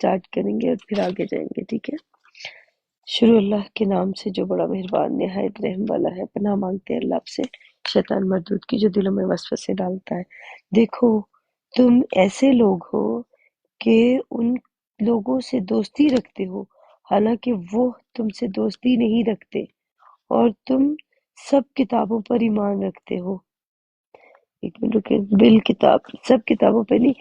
Start کریں گے اور پھر آگے جائیں گے، ٹھیک ہے؟ شروع اللہ کے نام سے جو بڑا مہربان نہایت رحم والا ہے۔ پناہ مانگتے ہیں اللہ آپ سے شیطان مردود کی جو دلوں میں وسوسے ڈالتا ہے۔ دیکھو تم ایسے لوگ ہو کہ ان لوگوں سے دوستی رکھتے ہو حالانکہ وہ تم سے دوستی نہیں رکھتے، اور تم سب کتابوں پر ایمان رکھتے ہو۔ ایک منٹ رکے، بالکتاب، سب کتابوں پہ نہیں،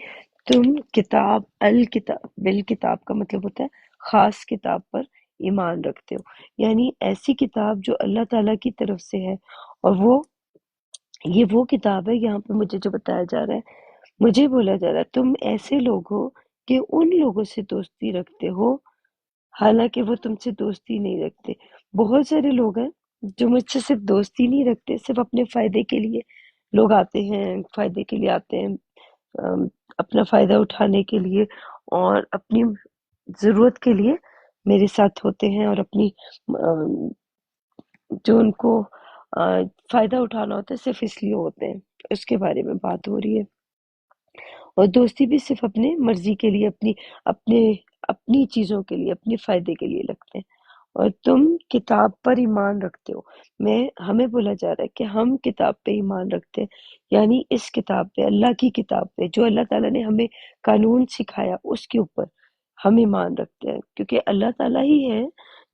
تم کتاب الکتاب، بالکتاب کا مطلب ہوتا ہے خاص کتاب پر ایمان رکھتے ہو، یعنی ایسی کتاب جو اللہ تعالیٰ کی طرف سے ہے، اور وہ کتاب ہے یہاں پہ مجھے جو بتایا جا رہا ہے، مجھے بولا جا رہا ہے تم ایسے لوگ ہو کہ ان لوگوں سے دوستی رکھتے ہو حالانکہ وہ تم سے دوستی نہیں رکھتے۔ بہت سارے لوگ ہیں جو مجھ سے صرف دوستی نہیں رکھتے، صرف اپنے فائدے کے لیے لوگ آتے ہیں، فائدے کے لیے آتے ہیں، ام، اپنا فائدہ اٹھانے کے لیے اور اپنی ضرورت کے لیے میرے ساتھ ہوتے ہیں، اور اپنی جو ان کو فائدہ اٹھانا ہوتا ہے صرف اس لیے ہوتے ہیں، اس کے بارے میں بات ہو رہی ہے۔ اور دوستی بھی صرف اپنے مرضی کے لیے، اپنے اپنی چیزوں کے لیے، اپنے فائدے کے لیے لگتے ہیں۔ اور تم کتاب پر ایمان رکھتے ہو، ہمیں بولا جا رہا ہے کہ ہم کتاب پہ ایمان رکھتے ہیں، یعنی اس کتاب پہ، اللہ کی کتاب پہ، جو اللہ تعالیٰ نے ہمیں قانون سکھایا اس کے اوپر ہم ایمان رکھتے ہیں، کیونکہ اللہ تعالیٰ ہی ہے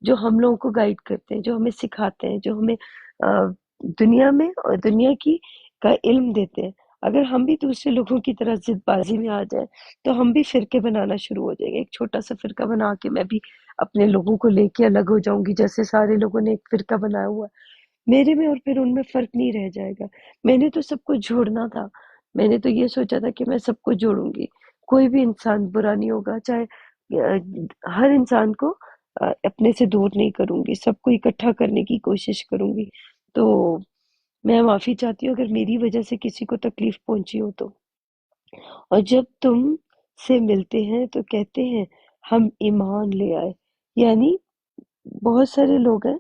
جو ہم لوگوں کو گائیڈ کرتے ہیں، جو ہمیں سکھاتے ہیں، جو ہمیں دنیا میں اور دنیا کی کا علم دیتے ہیں۔ اگر ہم بھی دوسرے لوگوں کی طرح ضد بازی میں آ جائیں تو ہم بھی فرقے بنانا شروع ہو جائیں گے۔ ایک چھوٹا سا فرقہ بنا کے میں بھی اپنے لوگوں کو لے کے الگ ہو جاؤں گی، جیسے سارے لوگوں نے ایک فرقہ بنایا ہوا ہے، میرے میں اور پھر ان میں فرق نہیں رہ جائے گا۔ میں نے تو سب کو جوڑنا تھا، میں نے تو یہ سوچا تھا کہ میں سب کو جوڑوں گی، کوئی بھی انسان برا نہیں ہوگا، چاہے ہر انسان کو اپنے سے دور نہیں کروں گی، سب کو اکٹھا کرنے کی کوشش کروں گی۔ تو میں معافی چاہتی ہوں اگر میری وجہ سے کسی کو تکلیف پہنچی ہو تو۔ اور جب تم سے ملتے ہیں تو کہتے ہیں ہم ایمان لے آئے، یعنی بہت سارے لوگ ہیں،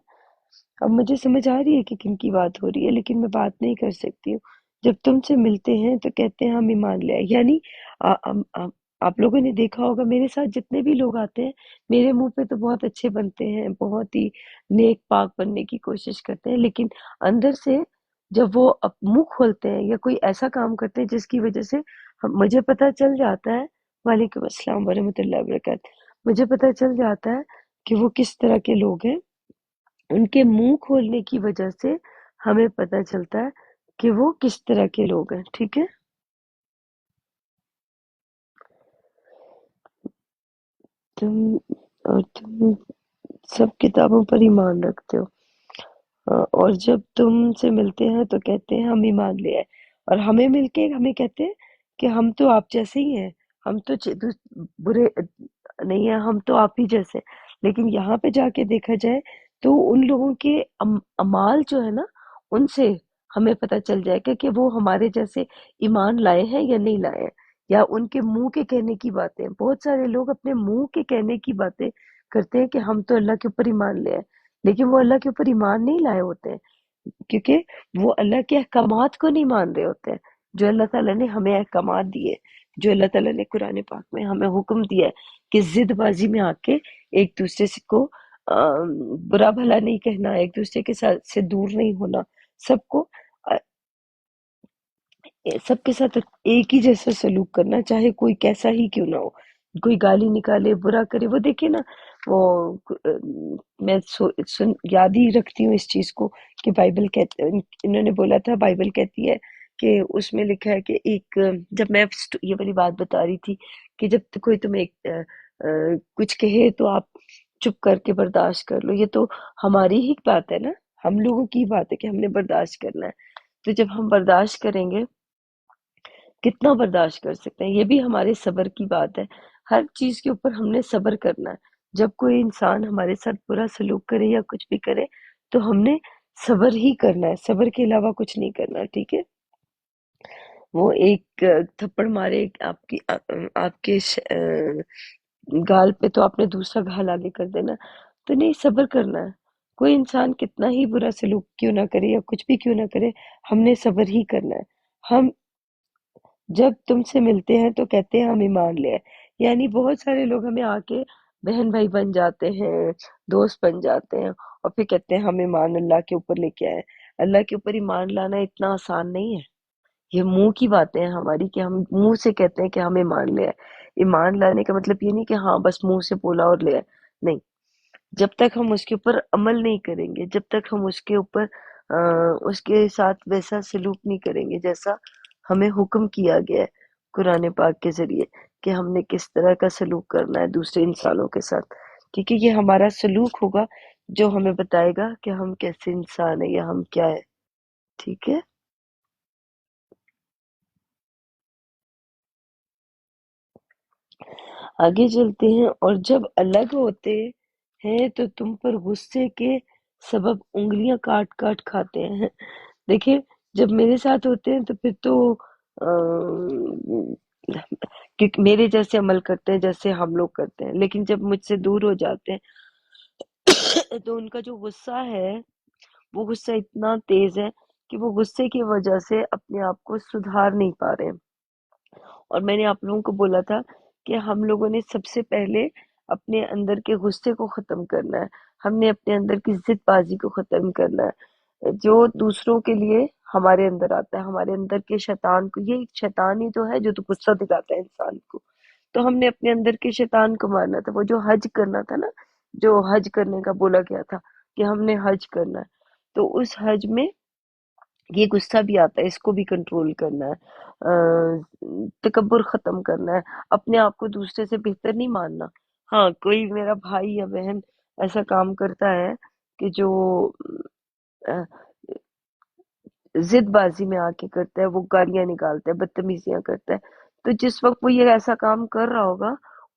اب مجھے سمجھ آ رہی ہے کہ کن کی بات ہو رہی ہے لیکن میں بات نہیں کر سکتی ہوں۔ جب تم سے ملتے ہیں تو کہتے ہیں ہم ایمان لے آئے، یعنی آپ لوگوں نے دیکھا ہوگا میرے ساتھ جتنے بھی لوگ آتے ہیں میرے منہ پہ تو بہت اچھے بنتے ہیں، بہت ہی نیک پاک بننے کی کوشش کرتے ہیں، لیکن اندر سے جب وہ منہ کھولتے ہیں یا کوئی ایسا کام کرتے ہیں جس کی وجہ سے مجھے پتہ چل جاتا ہے، وعلیکم السلام ورحمۃ اللہ وبرکاتہ، مجھے پتہ چل جاتا ہے کہ وہ کس طرح کے لوگ ہیں، ان کے منہ کھولنے کی وجہ سے ہمیں پتہ چلتا ہے کہ وہ کس طرح کے لوگ ہیں، ٹھیک ہے؟ تم سب کتابوں پر ایمان رکھتے ہو، اور جب تم سے ملتے ہیں تو کہتے ہیں ہم ایمان لے آئے، اور ہمیں مل کے ہمیں کہتے ہیں کہ ہم تو آپ جیسے ہی ہیں، ہم تو برے نہیں ہیں، ہم تو آپ ہی جیسے۔ لیکن یہاں پہ جا کے دیکھا جائے تو ان لوگوں کے اعمال جو ہے نا، ان سے ہمیں پتہ چل جائے گا کہ وہ ہمارے جیسے ایمان لائے ہیں یا نہیں لائے ہیں، یا ان کے منہ کے کہنے کی باتیں۔ بہت سارے لوگ اپنے منہ کے کہنے کی باتیں کرتے ہیں کہ ہم تو اللہ کے اوپر ایمان لے آئے، لیکن وہ اللہ کے اوپر ایمان نہیں لائے ہوتے ہیں، کیونکہ وہ اللہ کے احکامات کو نہیں مان رہے ہوتے ہیں، جو اللہ تعالیٰ نے ہمیں احکامات دیے، جو اللہ تعالیٰ نے قرآن پاک میں ہمیں حکم دیا ہے کہ ضد بازی میں آ کے ایک دوسرے سے کو برا بھلا نہیں کہنا، ایک دوسرے کے ساتھ سے دور نہیں ہونا، سب کو سب کے ساتھ ایک ہی جیسا سلوک کرنا، چاہے کوئی کیسا ہی کیوں نہ ہو، کوئی گالی نکالے، برا کرے، وہ دیکھیں نا، وہ میں یاد ہی رکھتی ہوں اس چیز کو کہ بائبل کہتے، انہوں نے بولا تھا، بائبل کہتی ہے کہ اس میں لکھا ہے کہ ایک، جب میں یہ والی بات بتا رہی تھی کہ جب کوئی تمہیں کچھ کہے تو آپ چپ کر کے برداشت کر لو، یہ تو ہماری ہی بات ہے نا، ہم لوگوں کی بات ہے کہ ہم نے برداشت کرنا ہے۔ تو جب ہم برداشت کریں گے، کتنا برداشت کر سکتے ہیں، یہ بھی ہمارے صبر کی بات ہے، ہر چیز کے اوپر ہم نے صبر کرنا ہے۔ جب کوئی انسان ہمارے ساتھ برا سلوک کرے یا کچھ بھی کرے تو ہم نے صبر ہی کرنا ہے، صبر کے علاوہ کچھ نہیں کرنا، ٹھیک ہے؟ وہ ایک تھپڑ مارے آپ کے گال پہ تو آپ نے دوسرا گال آگے کر دینا، تو نہیں، صبر کرنا ہے۔ کوئی انسان کتنا ہی برا سلوک کیوں نہ کرے یا کچھ بھی کیوں نہ کرے، ہم نے صبر ہی کرنا ہے۔ ہم جب تم سے ملتے ہیں تو کہتے ہیں ہم ایمان لے آئے، یعنی بہت سارے لوگ ہمیں آ کے بہن بھائی بن جاتے ہیں، دوست بن جاتے ہیں، اور پھر کہتے ہیں ہم ایمان اللہ کے اوپر لے کے آئے۔ اللہ کے اوپر ایمان لانا اتنا آسان نہیں ہے، یہ منہ کی باتیں ہیں ہماری کہ ہم منہ سے کہتے ہیں کہ ہم ایمان لے آئے۔ ایمان لانے کا مطلب یہ نہیں کہ ہاں بس منہ سے بولا اور لے آئے، نہیں، جب تک ہم اس کے اوپر عمل نہیں کریں گے، جب تک ہم اس کے اوپر اس کے ساتھ ویسا سلوک نہیں کریں گے جیسا ہمیں حکم کیا گیا ہے قرآن پاک کے ذریعے کہ ہم نے کس طرح کا سلوک کرنا ہے دوسرے انسانوں کے ساتھ، ٹھیک ہے، یہ ہمارا سلوک ہوگا جو ہمیں بتائے گا کہ ہم کیسے انسان ہیں یا ہم کیا ہے، ٹھیک ہے۔ آگے چلتے ہیں، اور جب الگ ہوتے ہیں تو تم پر غصے کے سبب انگلیاں کاٹ کاٹ کھاتے ہیں۔ دیکھیں، جب میرے ساتھ ہوتے ہیں تو پھر تو کیونکہ میرے جیسے عمل کرتے ہیں جیسے ہم لوگ کرتے ہیں، لیکن جب مجھ سے دور ہو جاتے ہیں تو ان کا جو غصہ ہے وہ غصہ اتنا تیز ہے کہ وہ غصے کی وجہ سے اپنے آپ کو سدھار نہیں پا رہے ہیں۔ اور میں نے آپ لوگوں کو بولا تھا کہ ہم لوگوں نے سب سے پہلے اپنے اندر کے غصے کو ختم کرنا ہے، ہم نے اپنے اندر کی ضد بازی کو ختم کرنا ہے جو دوسروں کے لیے ہمارے اندر آتا ہے، ہمارے اندر کے شیطان کو، یہ ایک شیطان ہی تو ہے جو تو غصہ دلاتا ہے انسان کو، تو ہم نے اپنے اندر کے شیطان کو مارنا تھا۔ وہ جو حج کرنا تھا نا، جو حج کرنے کا بولا گیا تھا کہ ہم نے حج کرنا ہے، تو اس حج میں یہ غصہ بھی آتا ہے، اس کو بھی کنٹرول کرنا ہے، تکبر ختم کرنا ہے، اپنے آپ کو دوسرے سے بہتر نہیں ماننا۔ ہاں، کوئی میرا بھائی یا بہن ایسا کام کرتا ہے کہ جو آ، ضد بازی میں آ کے کرتا ہے، وہ گالیاں نکالتا ہے، بدتمیزیاں کرتا ہے، تو جس وقت وہ یہ ایسا کام کر رہا ہوگا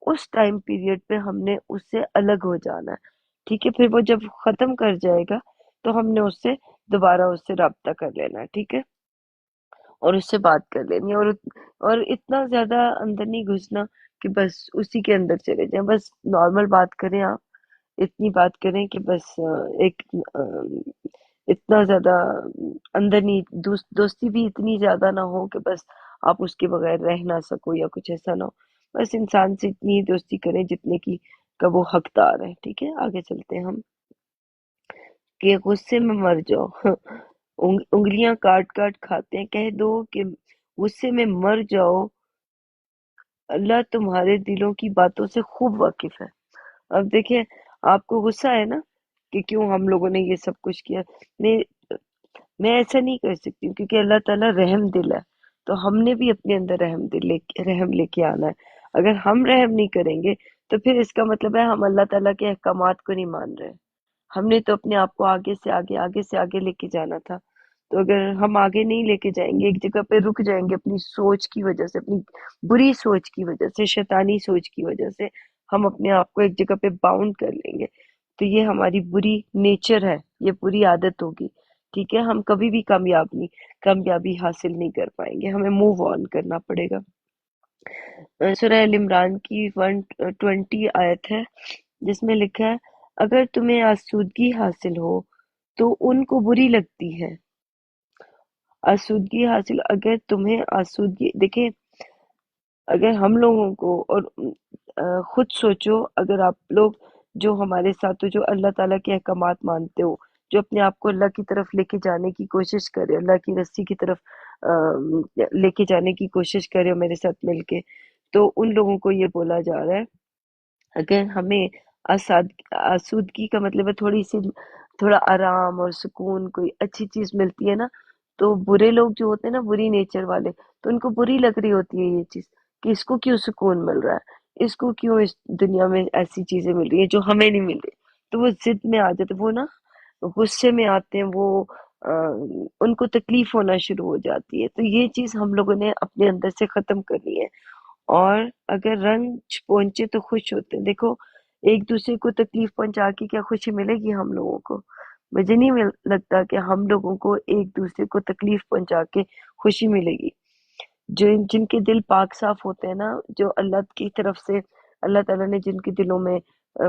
اس ٹائم پیریڈ پہ ہم نے اس سے الگ ہو جانا ہے، ٹھیک ہے، پھر وہ جب ختم کر جائے گا تو ہم نے اس سے دوبارہ اس سے رابطہ کر لینا ہے، ٹھیک ہے، اور اس سے بات کر لینی ہے، اور اتنا زیادہ اندر نہیں گھسنا کہ بس اسی کے اندر چلے جائیں، بس نارمل بات کریں، آپ اتنی بات کریں کہ بس ایک اتنا زیادہ اندر نہیں، دوستی بھی اتنی زیادہ نہ ہو کہ بس آپ اس کے بغیر رہ نہ سکو یا کچھ ایسا نہ ہو، بس انسان سے اتنی دوستی کریں جتنے کی کا وہ حقدار ہے، ٹھیک ہے۔ آگے چلتے ہیں ہم کہ غصے میں مر جاؤ انگلیاں کاٹ کاٹ کھاتے ہیں، کہہ دو کہ غصے میں مر جاؤ، اللہ تمہارے دلوں کی باتوں سے خوب واقف ہے۔ اب دیکھیں، آپ کو غصہ ہے نا کہ کیوں ہم لوگوں نے یہ سب کچھ کیا، میں میں ایسا نہیں کر سکتی ہوں کیونکہ اللہ تعالیٰ رحم دل ہے، تو ہم نے بھی اپنے اندر رحم لے کے آنا ہے۔ اگر ہم رحم نہیں کریں گے تو پھر اس کا مطلب ہے ہم اللہ تعالیٰ کے احکامات کو نہیں مان رہے، ہم نے تو اپنے آپ کو آگے سے آگے آگے سے آگے لے کے جانا تھا، تو اگر ہم آگے نہیں لے کے جائیں گے، ایک جگہ پہ رک جائیں گے اپنی سوچ کی وجہ سے، اپنی بری سوچ کی وجہ سے، شیطانی سوچ کی وجہ سے ہم اپنے آپ کو ایک جگہ پہ باؤنڈ کر لیں گے، تو یہ ہماری بری نیچر ہے، یہ بری عادت ہوگی، ٹھیک ہے، ہم کبھی بھی کامیابی حاصل نہیں کر پائیں گے، ہمیں موو آن کرنا پڑے گا۔ سورہ ال عمران کی 120 آیت ہے جس میں لکھا ہے اگر تمہیں آسودگی حاصل ہو تو ان کو بری لگتی ہے، آسودگی حاصل، اگر تمہیں آسودگی، دیکھیں اگر ہم لوگوں کو، اور خود سوچو، اگر آپ لوگ جو ہمارے ساتھ ہو، جو اللہ تعالیٰ کے احکامات مانتے ہو، جو اپنے آپ کو اللہ کی طرف لے کے جانے کی کوشش کرے، اللہ کی رسی کی طرف لے کے جانے کی کوشش کرے ہو میرے ساتھ مل کے، تو ان لوگوں کو یہ بولا جا رہا ہے اگر ہمیں آسودگی کا مطلب ہے تھوڑا آرام اور سکون، کوئی اچھی چیز ملتی ہے نا، تو برے لوگ جو ہوتے ہیں نا، بری نیچر والے، تو ان کو بری لگ رہی ہوتی ہے یہ چیز کہ اس کو کیوں سکون مل رہا ہے، اس کو کیوں اس دنیا میں ایسی چیزیں مل رہی ہیں جو ہمیں نہیں مل رہی، تو وہ ضد میں آ جاتے، وہ نا غصے میں آتے ہیں، وہ ان کو تکلیف ہونا شروع ہو جاتی ہے، تو یہ چیز ہم لوگوں نے اپنے اندر سے ختم کرنی ہے، اور اگر رنج پہنچے تو خوش ہوتے ہیں، دیکھو ایک دوسرے کو تکلیف پہنچا کے کیا خوشی ملے گی ہم لوگوں کو؟ مجھے نہیں لگتا کہ ہم لوگوں کو ایک دوسرے کو تکلیف پہنچا کے خوشی ملے گی، جن کے دل پاک صاف ہوتے ہیں نا، جو اللہ کی طرف سے اللہ تعالیٰ نے جن کے دلوں میں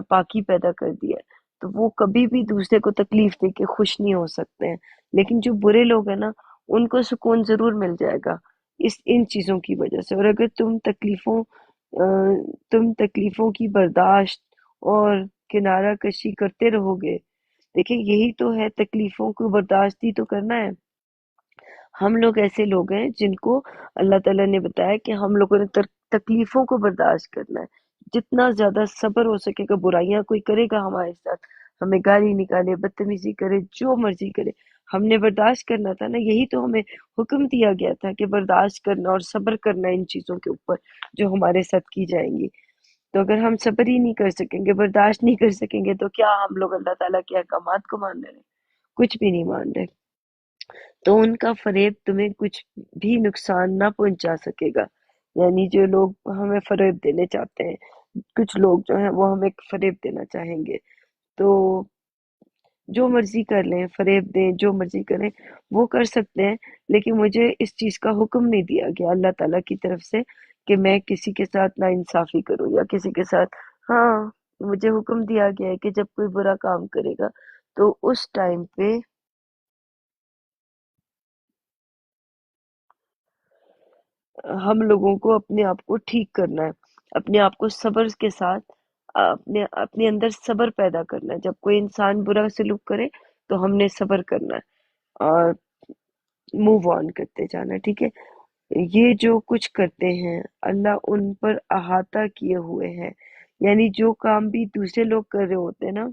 پاکی پیدا کر دی ہے، تو وہ کبھی بھی دوسرے کو تکلیف دے کے خوش نہیں ہو سکتے ہیں، لیکن جو برے لوگ ہیں نا، ان کو سکون ضرور مل جائے گا ان چیزوں کی وجہ سے، اور اگر تم تکلیفوں تم تکلیفوں کی برداشت اور کنارہ کشی کرتے رہو گے۔ دیکھیں یہی تو ہے، تکلیفوں کو برداشت ہی تو کرنا ہے۔ ہم لوگ ایسے لوگ ہیں جن کو اللہ تعالیٰ نے بتایا کہ ہم لوگوں نے تکلیفوں کو برداشت کرنا ہے، جتنا زیادہ صبر ہو سکے گا۔ برائیاں کوئی کرے گا ہمارے ساتھ، ہمیں گالی نکالے، بدتمیزی کرے، جو مرضی کرے، ہم نے برداشت کرنا تھا نا۔ یہی تو ہمیں حکم دیا گیا تھا کہ برداشت کرنا اور صبر کرنا ان چیزوں کے اوپر جو ہمارے ساتھ کی جائیں گی۔ تو اگر ہم صبر ہی نہیں کر سکیں گے، برداشت نہیں کر سکیں گے، تو کیا ہم لوگ اللہ تعالیٰ کے احکامات کو مان رہے ہیں؟ کچھ بھی نہیں مان رہے۔ تو ان کا فریب تمہیں کچھ بھی نقصان نہ پہنچا سکے گا۔ یعنی جو لوگ ہمیں فریب دینے چاہتے ہیں، کچھ لوگ جو ہیں وہ ہمیں فریب دینا چاہیں گے، تو جو مرضی کر لیں، فریب دیں، جو مرضی کریں، وہ کر سکتے ہیں۔ لیکن مجھے اس چیز کا حکم نہیں دیا گیا اللہ تعالیٰ کی طرف سے کہ میں کسی کے ساتھ نا انصافی کروں یا کسی کے ساتھ، ہاں مجھے حکم دیا گیا ہے کہ جب کوئی برا کام کرے گا تو اس ٹائم پہ ہم لوگوں کو اپنے آپ کو ٹھیک کرنا ہے، اپنے آپ کو صبر کے ساتھ اپنے اندر صبر پیدا کرنا ہے۔ جب کوئی انسان برا سلوک کرے تو ہم نے صبر کرنا ہے اور موو آن کرتے جانا ہے، ٹھیک ہے۔ یہ جو کچھ کرتے ہیں اللہ ان پر احاطہ کیے ہوئے ہیں، یعنی جو کام بھی دوسرے لوگ کر رہے ہوتے ہیں نا،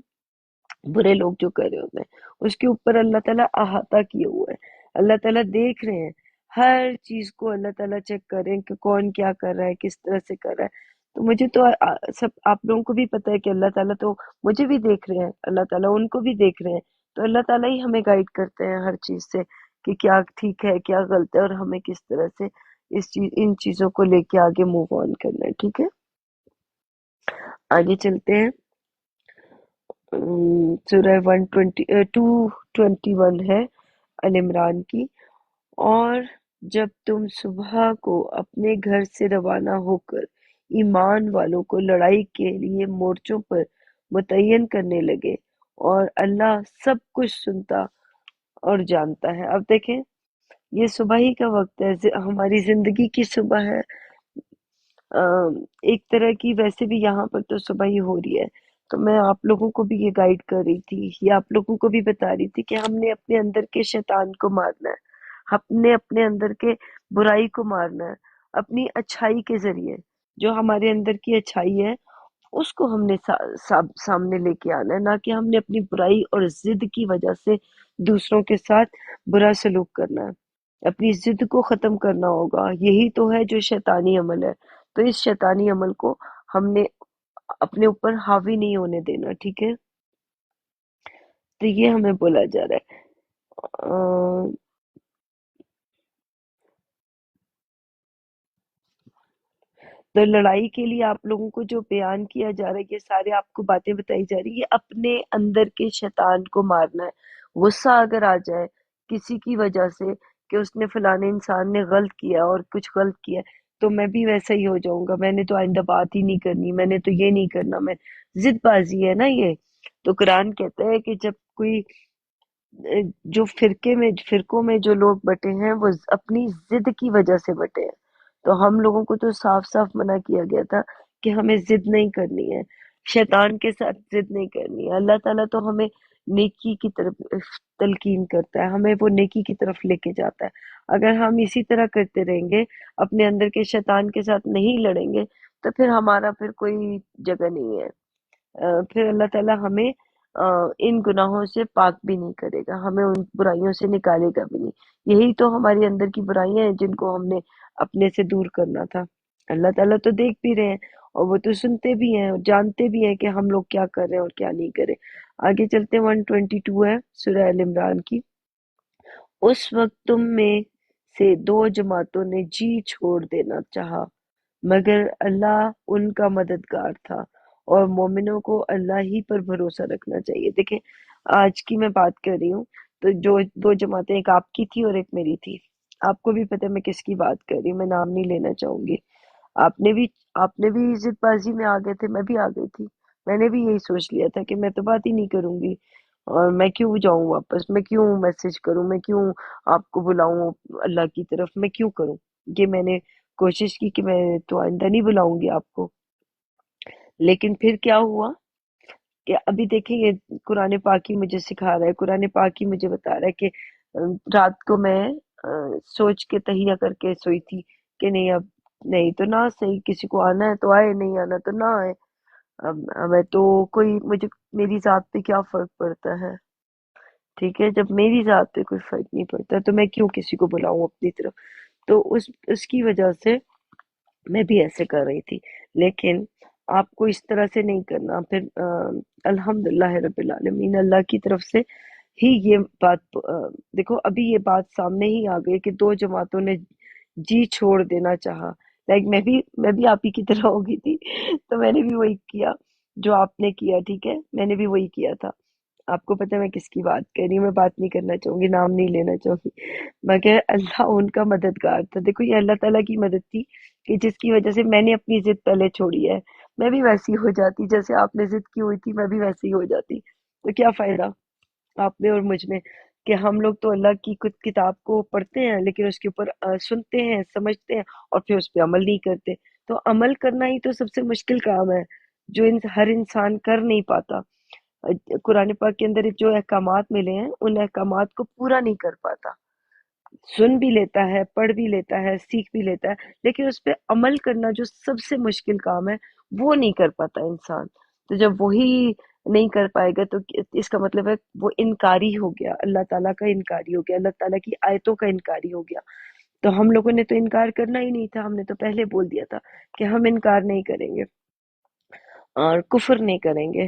برے لوگ جو کر رہے ہوتے ہیں، اس کے اوپر اللہ تعالیٰ احاطہ کیے ہوئے ہیں۔ اللہ تعالیٰ دیکھ رہے ہیں ہر چیز کو، اللہ تعالیٰ چیک کر رہے ہیں کہ کون کیا کر رہا ہے، کس طرح سے کر رہا ہے۔ تو مجھے تو سب آپ لوگوں کو بھی پتہ ہے کہ اللہ تعالیٰ تو مجھے بھی دیکھ رہے ہیں، اللہ تعالیٰ ان کو بھی دیکھ رہے ہیں۔ تو اللہ تعالیٰ ہی ہمیں گائیڈ کرتے ہیں ہر چیز سے کہ کیا ٹھیک ہے کیا غلط ہے، اور ہمیں کس طرح سے ان چیزوں کو لے کے آگے موو آن کرنا ہے، ٹھیک ہے۔ آگے چلتے ہیں۔ سورہ 221 ہے ال عمران کی۔ اور جب تم صبح کو اپنے گھر سے روانہ ہو کر ایمان والوں کو لڑائی کے لیے مورچوں پر متعین کرنے لگے، اور اللہ سب کچھ سنتا اور جانتا ہے۔ اب دیکھیں یہ صبح ہی کا وقت ہے، ہماری زندگی کی صبح ہے۔ ایک طرح کی ویسے بھی یہاں پر تو صبح ہی ہو رہی ہے، تو میں آپ لوگوں کو بھی یہ گائیڈ کر رہی تھی، یہ آپ لوگوں کو بھی بتا رہی تھی کہ ہم نے اپنے اندر کے شیطان کو مارنا ہے، ہم نے اپنے اندر کے برائی کو مارنا ہے اپنی اچھائی کے ذریعے۔ جو ہمارے اندر کی اچھائی ہے اس کو ہم نے سامنے لے کے آنا ہے، نہ کہ ہم نے اپنی برائی اور ضد کی وجہ سے دوسروں کے ساتھ برا سلوک کرنا ہے۔ اپنی ضد کو ختم کرنا ہوگا، یہی تو ہے جو شیطانی عمل ہے۔ تو اس شیطانی عمل کو ہم نے اپنے اوپر حاوی نہیں ہونے دینا، ٹھیک ہے۔ تو یہ ہمیں بولا جا رہا ہے۔ تو لڑائی کے لیے آپ لوگوں کو جو بیان کیا جا رہا ہے، یہ سارے آپ کو باتیں بتائی جا رہی ہے، یہ اپنے اندر کے شیطان کو مارنا ہے۔ غصہ اگر آ جائے کسی کی وجہ سے کہ اس نے فلانے انسان نے غلط کیا اور کچھ غلط کیا، تو میں بھی ویسا ہی ہو جاؤں گا، میں نے تو آئندہ بات ہی نہیں کرنی، میں نے تو یہ نہیں کرنا، میں ضد بازی ہے نا یہ۔ تو قرآن کہتا ہے کہ جب کوئی جو فرقوں میں جو لوگ بٹے ہیں وہ اپنی ضد کی وجہ سے بٹے ہیں۔ تو ہم لوگوں کو تو صاف صاف منع کیا گیا تھا کہ ہمیں ضد نہیں کرنی ہے، شیطان کے ساتھ ضد نہیں کرنی ہے۔ اللہ تعالیٰ تو ہمیں نیکی کی طرف تلقین کرتا ہے، ہمیں وہ نیکی کی طرف لے کے جاتا ہے۔ اگر ہم اسی طرح کرتے رہیں گے، اپنے اندر کے شیطان کے ساتھ نہیں لڑیں گے، تو پھر ہمارا پھر کوئی جگہ نہیں ہے۔ پھر اللہ تعالیٰ ہمیں ان گناہوں سے پاک بھی نہیں کرے گا، ہمیں ان برائیوں سے نکالے گا بھی نہیں۔ یہی تو ہمارے اندر کی برائیاں ہیں جن کو ہم نے اپنے سے دور کرنا تھا۔ اللہ تعالیٰ تو دیکھ بھی رہے ہیں اور وہ تو سنتے بھی ہیں اور جانتے بھی ہیں کہ ہم لوگ کیا کر رہے ہیں اور کیا نہیں کر رہے۔ آگے چلتے ہیں، 122 ہے سورہ ال عمران کی۔ اس وقت تم میں سے دو جماعتوں نے جی چھوڑ دینا چاہا، مگر اللہ ان کا مددگار تھا، اور مومنوں کو اللہ ہی پر بھروسہ رکھنا چاہیے۔ دیکھیں آج کی میں بات کر رہی ہوں، تو جو دو جماعتیں، ایک آپ کی تھی اور ایک میری تھی۔ آپ کو بھی پتہ ہے میں کس کی بات کر رہی ہوں، میں نام نہیں لینا چاہوں گی۔ آپ نے بھی آپ نے بھی ضد بازی میں آ گئے تھے، میں بھی آ گئی تھی۔ میں نے بھی یہی سوچ لیا تھا کہ میں تو بات ہی نہیں کروں گی، اور میں کیوں جاؤں واپس، میں کیوں میسج کروں، میں کیوں آپ کو بلاؤں اللہ کی طرف، میں کیوں کروں یہ۔ میں نے کوشش کی کہ میں تو آئندہ نہیں بلاؤں گی آپ کو، لیکن پھر کیا ہوا کہ ابھی دیکھیں یہ قرآن پاک ہی مجھے سکھا رہا ہے، قرآن پاک ہی مجھے بتا رہا ہے کہ رات کو میں سوچ کے تہیہ کر کے سوئی تھی کہ نہیں اب نہیں تو نہ صحیح، کسی کو آنا ہے تو آئے، نہیں آنا تو نہ آئے، اب میں تو کوئی مجھے میری ذات پہ کیا فرق پڑتا ہے، ٹھیک ہے، جب میری ذات پہ کوئی فرق نہیں پڑتا تو میں کیوں کسی کو بلاؤں اپنی طرف، تو اس کی وجہ سے میں بھی ایسے کر رہی تھی، لیکن آپ کو اس طرح سے نہیں کرنا، پھر الحمدللہ رب العالمین اللہ کی طرف سے ہی یہ بات دیکھو ابھی یہ بات سامنے ہی آ گئی کہ دو جماعتوں نے جی چھوڑ دینا چاہا، لائک میں بھی آپ ہی کی طرح ہو گئی تھی، تو میں نے بھی وہی کیا جو آپ نے کیا، ٹھیک ہے، میں نے بھی وہی کیا تھا، آپ کو پتہ ہے میں کس کی بات کر رہی ہوں، میں بات نہیں کرنا چاہوں گی، نام نہیں لینا چاہوں گی، مگر اللہ ان کا مددگار تھا، دیکھو یہ اللہ تعالیٰ کی مدد تھی کہ جس کی وجہ سے میں نے اپنی ضد پہلے چھوڑی ہے، میں بھی ویسی ہو جاتی جیسے آپ نے ضد کی ہوئی تھی، میں بھی ویسی ہو جاتی، تو کیا فائدہ آپ میں اور مجھ میں کہ ہم لوگ تو اللہ کی خود کتاب کو پڑھتے ہیں لیکن اس کے اوپر سنتے ہیں، سمجھتے ہیں اور پھر اس پہ عمل نہیں کرتے، تو عمل کرنا ہی تو سب سے مشکل کام ہے جو ہر انسان کر نہیں پاتا، قرآن پاک کے اندر جو احکامات ملے ہیں ان احکامات کو پورا نہیں کر پاتا، سن بھی لیتا ہے، پڑھ بھی لیتا ہے، سیکھ بھی لیتا ہے، لیکن اس پہ عمل کرنا جو سب سے مشکل کام ہے وہ نہیں کر پاتا انسان، تو جب وہی نہیں کر پائے گا تو اس کا مطلب ہے وہ انکاری ہو گیا، اللہ تعالیٰ کا انکاری ہو گیا، اللہ تعالیٰ کی آیتوں کا انکاری ہو گیا، تو ہم لوگوں نے تو انکار کرنا ہی نہیں تھا، ہم نے تو پہلے بول دیا تھا کہ ہم انکار نہیں کریں گے اور کفر نہیں کریں گے،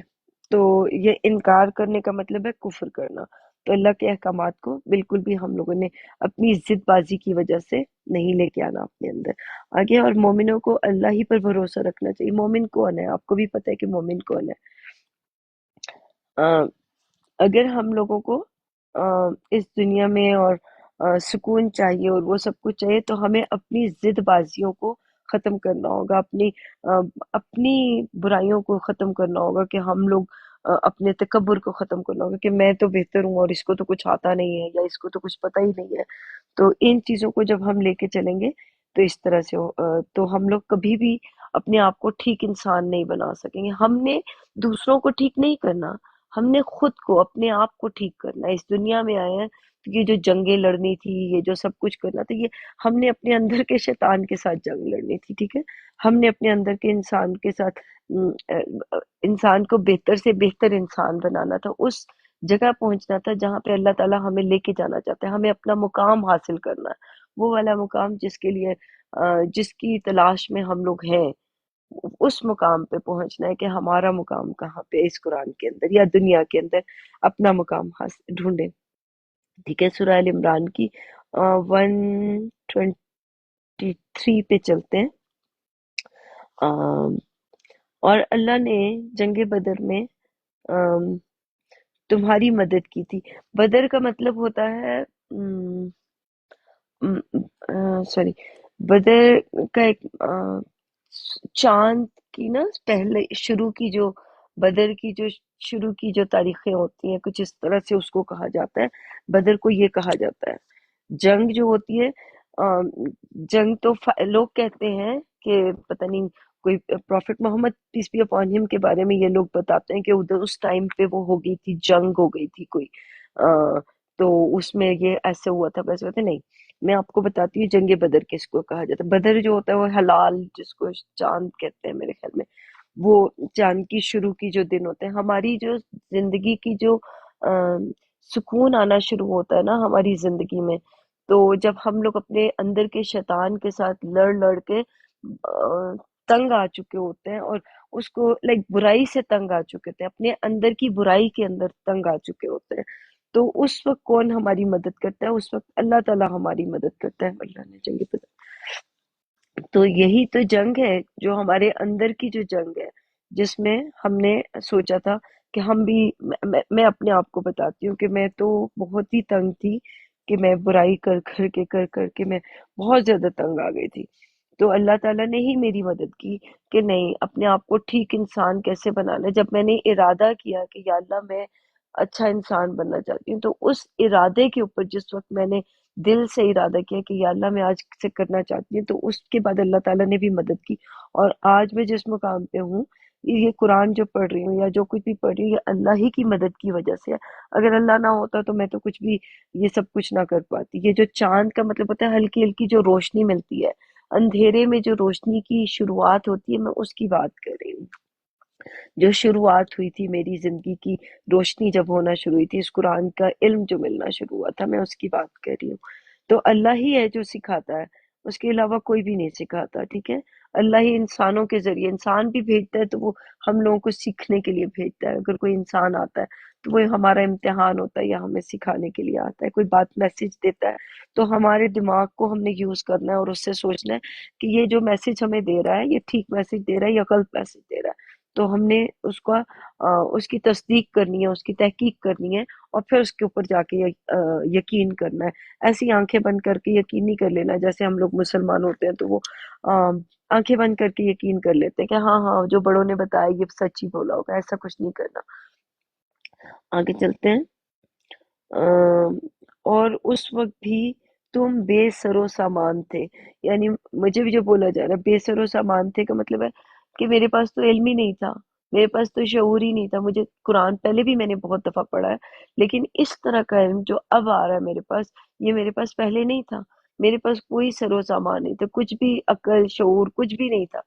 تو یہ انکار کرنے کا مطلب ہے کفر کرنا، تو اللہ کے احکامات کو بالکل بھی ہم لوگوں نے اپنی ضد بازی کی وجہ سے نہیں لے کے آنا اپنے اندر آگے، اور مومنوں کو اللہ ہی پر بھروسہ رکھنا چاہیے، مومن کون ہے آپ کو بھی پتہ ہے کہ مومن کون ہے، اگر ہم لوگوں کو اس دنیا میں اور سکون چاہیے اور وہ سب کچھ چاہیے تو ہمیں اپنی ضد بازیوں کو ختم کرنا ہوگا، اپنی برائیوں کو ختم کرنا ہوگا کہ ہم لوگ اپنے تکبر کو ختم کرنا ہوگا کہ میں تو بہتر ہوں اور اس کو تو کچھ آتا نہیں ہے یا اس کو تو کچھ پتہ ہی نہیں ہے، تو ان چیزوں کو جب ہم لے کے چلیں گے تو اس طرح سے تو ہم لوگ کبھی بھی اپنے آپ کو ٹھیک انسان نہیں بنا سکیں گے، ہم نے دوسروں کو ٹھیک نہیں کرنا، ہم نے خود کو اپنے آپ کو ٹھیک کرنا ہے، اس دنیا میں آئے ہیں تو یہ جو جنگیں لڑنی تھی، یہ جو سب کچھ کرنا تھا، یہ ہم نے اپنے اندر کے شیطان کے ساتھ جنگ لڑنی تھی، ٹھیک ہے، ہم نے اپنے اندر کے انسان کے ساتھ انسان کو بہتر سے بہتر انسان بنانا تھا، اس جگہ پہنچنا تھا جہاں پہ اللہ تعالیٰ ہمیں لے کے جانا چاہتا ہے، ہمیں اپنا مقام حاصل کرنا ہے، وہ والا مقام جس کے لیے جس کی تلاش میں ہم لوگ ہیں، اس مقام پہ پہنچنا ہے کہ ہمارا مقام کہاں پہ اس قرآن کے اندر یا دنیا کے اندر اپنا مقام حاصل ڈھونڈے، ٹھیک ہے، سورہ ال عمران کی 123 پہ چلتے ہیں، اور اللہ نے جنگ بدر میں تمہاری مدد کی تھی، بدر کا مطلب ہوتا ہے سوری بدر کا ایک چاند کی نا پہلے شروع کی جو بدر کی جو شروع کی جو تاریخیں ہوتی ہیں کچھ اس طرح سے اس کو کہا جاتا ہے، بدر کو یہ کہا جاتا ہے، جنگ جو ہوتی ہے جنگ تو لوگ کہتے ہیں کہ پتہ نہیں کوئی prophet Muhammad peace be upon him کے بارے میں یہ لوگ بتاتے ہیں کہ ادھر اس ٹائم پہ وہ ہو گئی تھی، جنگ ہو گئی تھی کوئی تو اس میں یہ ایسے ہوا تھا ویسے ہوتے نہیں، میں آپ کو بتاتی ہوں جنگ بدر کس کو کہا جاتا ہے، بدر جو ہوتا ہے وہ حلال جس کو چاند کہتے ہیں میرے خیال میں، وہ چاند کی شروع کی جو دن ہوتے ہیں، ہماری جو زندگی کی جو سکون آنا شروع ہوتا ہے نا ہماری زندگی میں، تو جب ہم لوگ اپنے اندر کے شیطان کے ساتھ لڑ لڑ کے تنگ آ چکے ہوتے ہیں اور اس کو لائک برائی سے تنگ آ چکے تھے، اپنے اندر کی برائی کے اندر تنگ آ چکے ہوتے ہیں، تو اس وقت کون ہماری مدد کرتا ہے؟ اس وقت اللہ تعالیٰ ہماری مدد کرتا ہے، اللہ نے جنگ بدر، تو یہی تو جنگ ہے جو ہمارے اندر کی جو جنگ ہے جس میں ہم نے سوچا تھا کہ ہم بھی میں اپنے آپ کو بتاتی ہوں کہ میں تو بہت ہی تنگ تھی کہ میں برائی کر کے میں بہت زیادہ تنگ آ گئی تھی، تو اللہ تعالیٰ نے ہی میری مدد کی کہ نہیں اپنے آپ کو ٹھیک انسان کیسے بنانا ہے، جب میں نے ارادہ کیا کہ یا اللہ میں اچھا انسان بننا چاہتی ہوں، تو اس ارادے کے اوپر جس وقت میں نے دل سے ارادہ کیا کہ یا اللہ میں آج سے کرنا چاہتی ہوں، تو اس کے بعد اللہ تعالیٰ نے بھی مدد کی، اور آج میں جس مقام پہ ہوں، یہ قرآن جو پڑھ رہی ہوں یا جو کچھ بھی پڑھ رہی ہوں، یہ اللہ ہی کی مدد کی وجہ سے ہے۔ اگر اللہ نہ ہوتا تو میں تو کچھ بھی یہ سب کچھ نہ کر پاتی۔ یہ جو چاند کا مطلب ہوتا ہے ہلکی ہلکی جو روشنی ملتی ہے، اندھیرے میں جو روشنی کی شروعات ہوتی ہے، میں اس کی بات کر رہی ہوں۔ جو شروعات ہوئی تھی میری زندگی کی، روشنی جب ہونا شروع ہوئی تھی، اس قرآن کا علم جو ملنا شروع ہوا تھا، میں اس کی بات کر رہی ہوں۔ تو اللہ ہی ہے جو سکھاتا ہے، اس کے علاوہ کوئی بھی نہیں سکھاتا، ٹھیک ہے؟ اللہ ہی انسانوں کے ذریعے انسان بھی بھیجتا ہے، تو وہ ہم لوگوں کو سیکھنے کے لیے بھیجتا ہے۔ اگر کوئی انسان آتا ہے تو وہ ہمارا امتحان ہوتا ہے یا ہمیں سکھانے کے لیے آتا ہے۔ کوئی بات میسج دیتا ہے تو ہمارے دماغ کو ہم نے یوز کرنا ہے اور اس سے سوچنا ہے کہ یہ جو میسج ہمیں دے رہا ہے، یہ ٹھیک میسج دے رہا ہے یا غلط میسج دے رہا ہے۔ تو ہم نے اس کی تصدیق کرنی ہے، اس کی تحقیق کرنی ہے، اور پھر اس کے اوپر جا کے یقین کرنا ہے۔ ایسی آنکھیں بند کر کے یقین نہیں کر لینا، جیسے ہم لوگ مسلمان ہوتے ہیں تو وہ آنکھیں بند کر کے یقین کر لیتے ہیں کہ ہاں ہاں جو بڑوں نے بتایا یہ سچ ہی بولا ہوگا۔ ایسا کچھ نہیں کرنا۔ آگے چلتے ہیں۔ آم، اور اس وقت بھی تم بے سر و سامان تھے، یعنی مجھے بھی جو بولا جا رہا ہے بے سر و سامان تھے کا مطلب ہے کہ میرے پاس تو علم ہی نہیں تھا، میرے پاس تو شعور ہی نہیں تھا۔ مجھے قرآن پہلے بھی میں نے بہت دفعہ پڑھا ہے، لیکن اس طرح کا علم جو اب آ رہا ہے میرے پاس، یہ میرے پاس پہلے نہیں تھا۔ میرے پاس کوئی سر و سامان نہیں تھا، کچھ بھی عقل شعور کچھ بھی نہیں تھا۔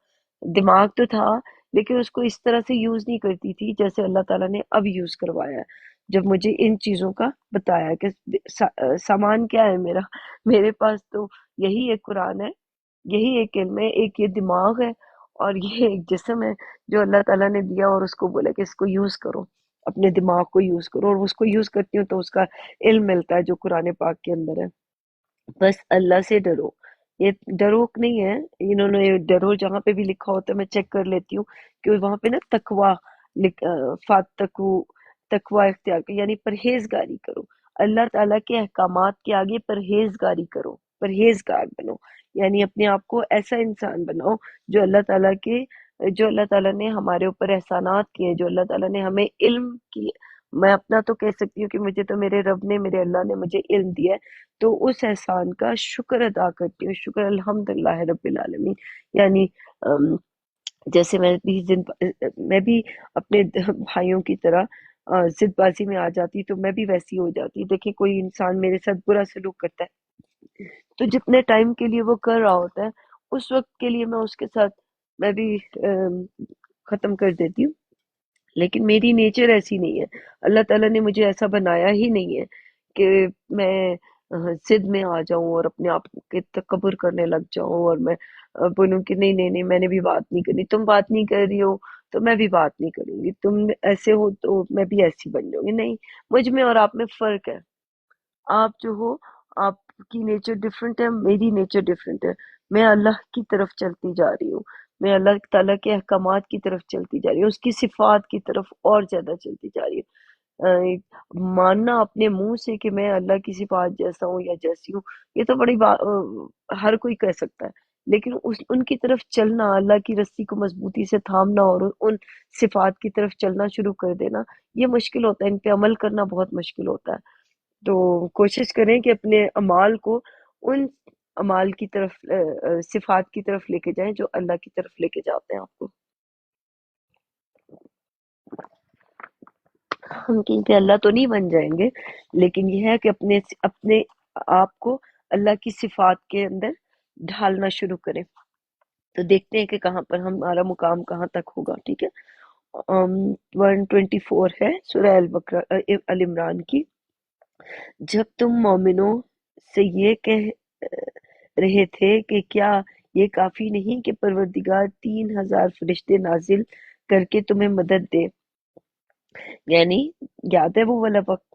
دماغ تو تھا لیکن اس کو اس طرح سے یوز نہیں کرتی تھی جیسے اللہ تعالیٰ نے اب یوز کروایا ہے، جب مجھے ان چیزوں کا بتایا کہ سامان کیا ہے میرا۔ میرے پاس تو یہی ایک قرآن ہے، یہی ایک علم ہے، ایک یہ دماغ ہے، اور یہ ایک جسم ہے جو اللہ تعالیٰ نے دیا، اور اس کو بولا کہ اس کو یوز کرو، اپنے دماغ کو یوز کرو، اور اس کو یوز کرتی ہوں تو اس کا علم ملتا ہے جو قرآن پاک کے اندر ہے۔ بس اللہ سے ڈرو۔ یہ ڈروک نہیں ہے، انہوں نے ڈرو جہاں پہ بھی لکھا ہوتا ہے میں چیک کر لیتی ہوں کہ وہاں پہ نا تقوی فاتقو، تقوی اختیار کرو، یعنی پرہیزگاری کرو۔ اللہ تعالیٰ کے احکامات کے آگے پرہیزگاری کرو، پرہیزگار بنو، یعنی اپنے آپ کو ایسا انسان بناؤ جو اللہ تعالیٰ کے، جو اللہ تعالیٰ نے ہمارے اوپر احسانات کیے، جو اللہ تعالیٰ نے ہمیں علم کی، میں اپنا تو کہہ سکتی ہوں کہ مجھے تو میرے رب نے، میرے اللہ نے مجھے علم دیا ہے، تو اس احسان کا شکر ادا کرتی ہوں، شکر الحمدللہ رب العالمین۔ یعنی جیسے میں بھی اپنے بھائیوں کی طرح ضد بازی میں آ جاتی تو میں بھی ویسی ہو جاتی۔ دیکھیں کوئی انسان میرے ساتھ برا سلوک کرتا ہے تو جتنے ٹائم کے لیے وہ کر رہا ہوتا ہے، اس وقت کے لیے میں اس کے ساتھ میں بھی ختم کر دیتی ہوں، لیکن میری نیچر ایسی نہیں ہے۔ اللہ تعالیٰ نے مجھے ایسا بنایا ہی نہیں ہے کہ میں ضد میں آ جاؤں اور اپنے آپ کے تکبر کرنے لگ جاؤں، اور میں بولوں کہ نہیں نہیں نہیں میں نے بھی بات نہیں کرنی، تم بات نہیں کر رہی ہو تو میں بھی بات نہیں کروں گی، تم ایسے ہو تو میں بھی ایسی بن جاؤں گی۔ نہیں، مجھ میں اور آپ میں فرق ہے۔ آپ جو ہو، آپ کی نیچر ڈیفرنٹ ہے، میری نیچر ڈیفرنٹ ہے۔ میں اللہ کی طرف چلتی جا رہی ہوں، میں اللہ تعالیٰ کے احکامات کی طرف چلتی جا رہی ہوں، اس کی صفات کی طرف اور زیادہ چلتی جا رہی ہوں۔ ماننا اپنے منہ سے کہ میں اللہ کی صفات جیسا ہوں یا جیسی ہوں، یہ تو بڑی بات، ہر کوئی کہہ سکتا ہے، لیکن ان کی طرف چلنا، اللہ کی رسی کو مضبوطی سے تھامنا اور ان صفات کی طرف چلنا شروع کر دینا، یہ مشکل ہوتا ہے، ان پہ عمل کرنا بہت مشکل ہوتا ہے۔ تو کوشش کریں کہ اپنے اعمال کو ان اعمال کی طرف، صفات کی طرف لے کے جائیں جو اللہ کی طرف لے کے جاتے ہیں آپ کو۔ ہم کہیں پہ اللہ تو نہیں بن جائیں گے، لیکن یہ ہے کہ اپنے آپ کو اللہ کی صفات کے اندر ڈھالنا شروع کریں، تو دیکھتے ہیں کہ کہاں پر ہمارا مقام کہاں تک ہوگا، ٹھیک ہے؟ 124 ہے سورہ البقرہ، ال عمران کی۔ جب تم مومنوں سے یہ کہہ رہے تھے کہ کیا یہ کافی نہیں کہ پروردگار 3000 فرشتے نازل کر کے تمہیں مدد دے، یعنی یاد ہے وہ والا وقت،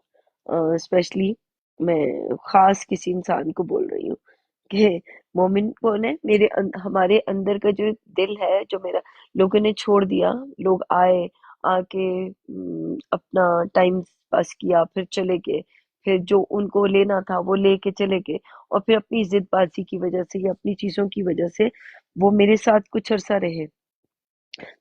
اسپیشلی میں خاص کسی انسان کو بول رہی ہوں کہ مومن کون ہے، ہمارے اندر کا جو دل ہے، جو میرا لوگوں نے چھوڑ دیا، لوگ آئے، آ کے اپنا ٹائم پاس کیا، پھر چلے گئے، پھر جو ان کو لینا تھا وہ لے کے چلے گئے، اور پھر اپنی ضد بازی کی وجہ سے یا اپنی چیزوں کی وجہ سے وہ میرے ساتھ کچھ عرصہ رہے،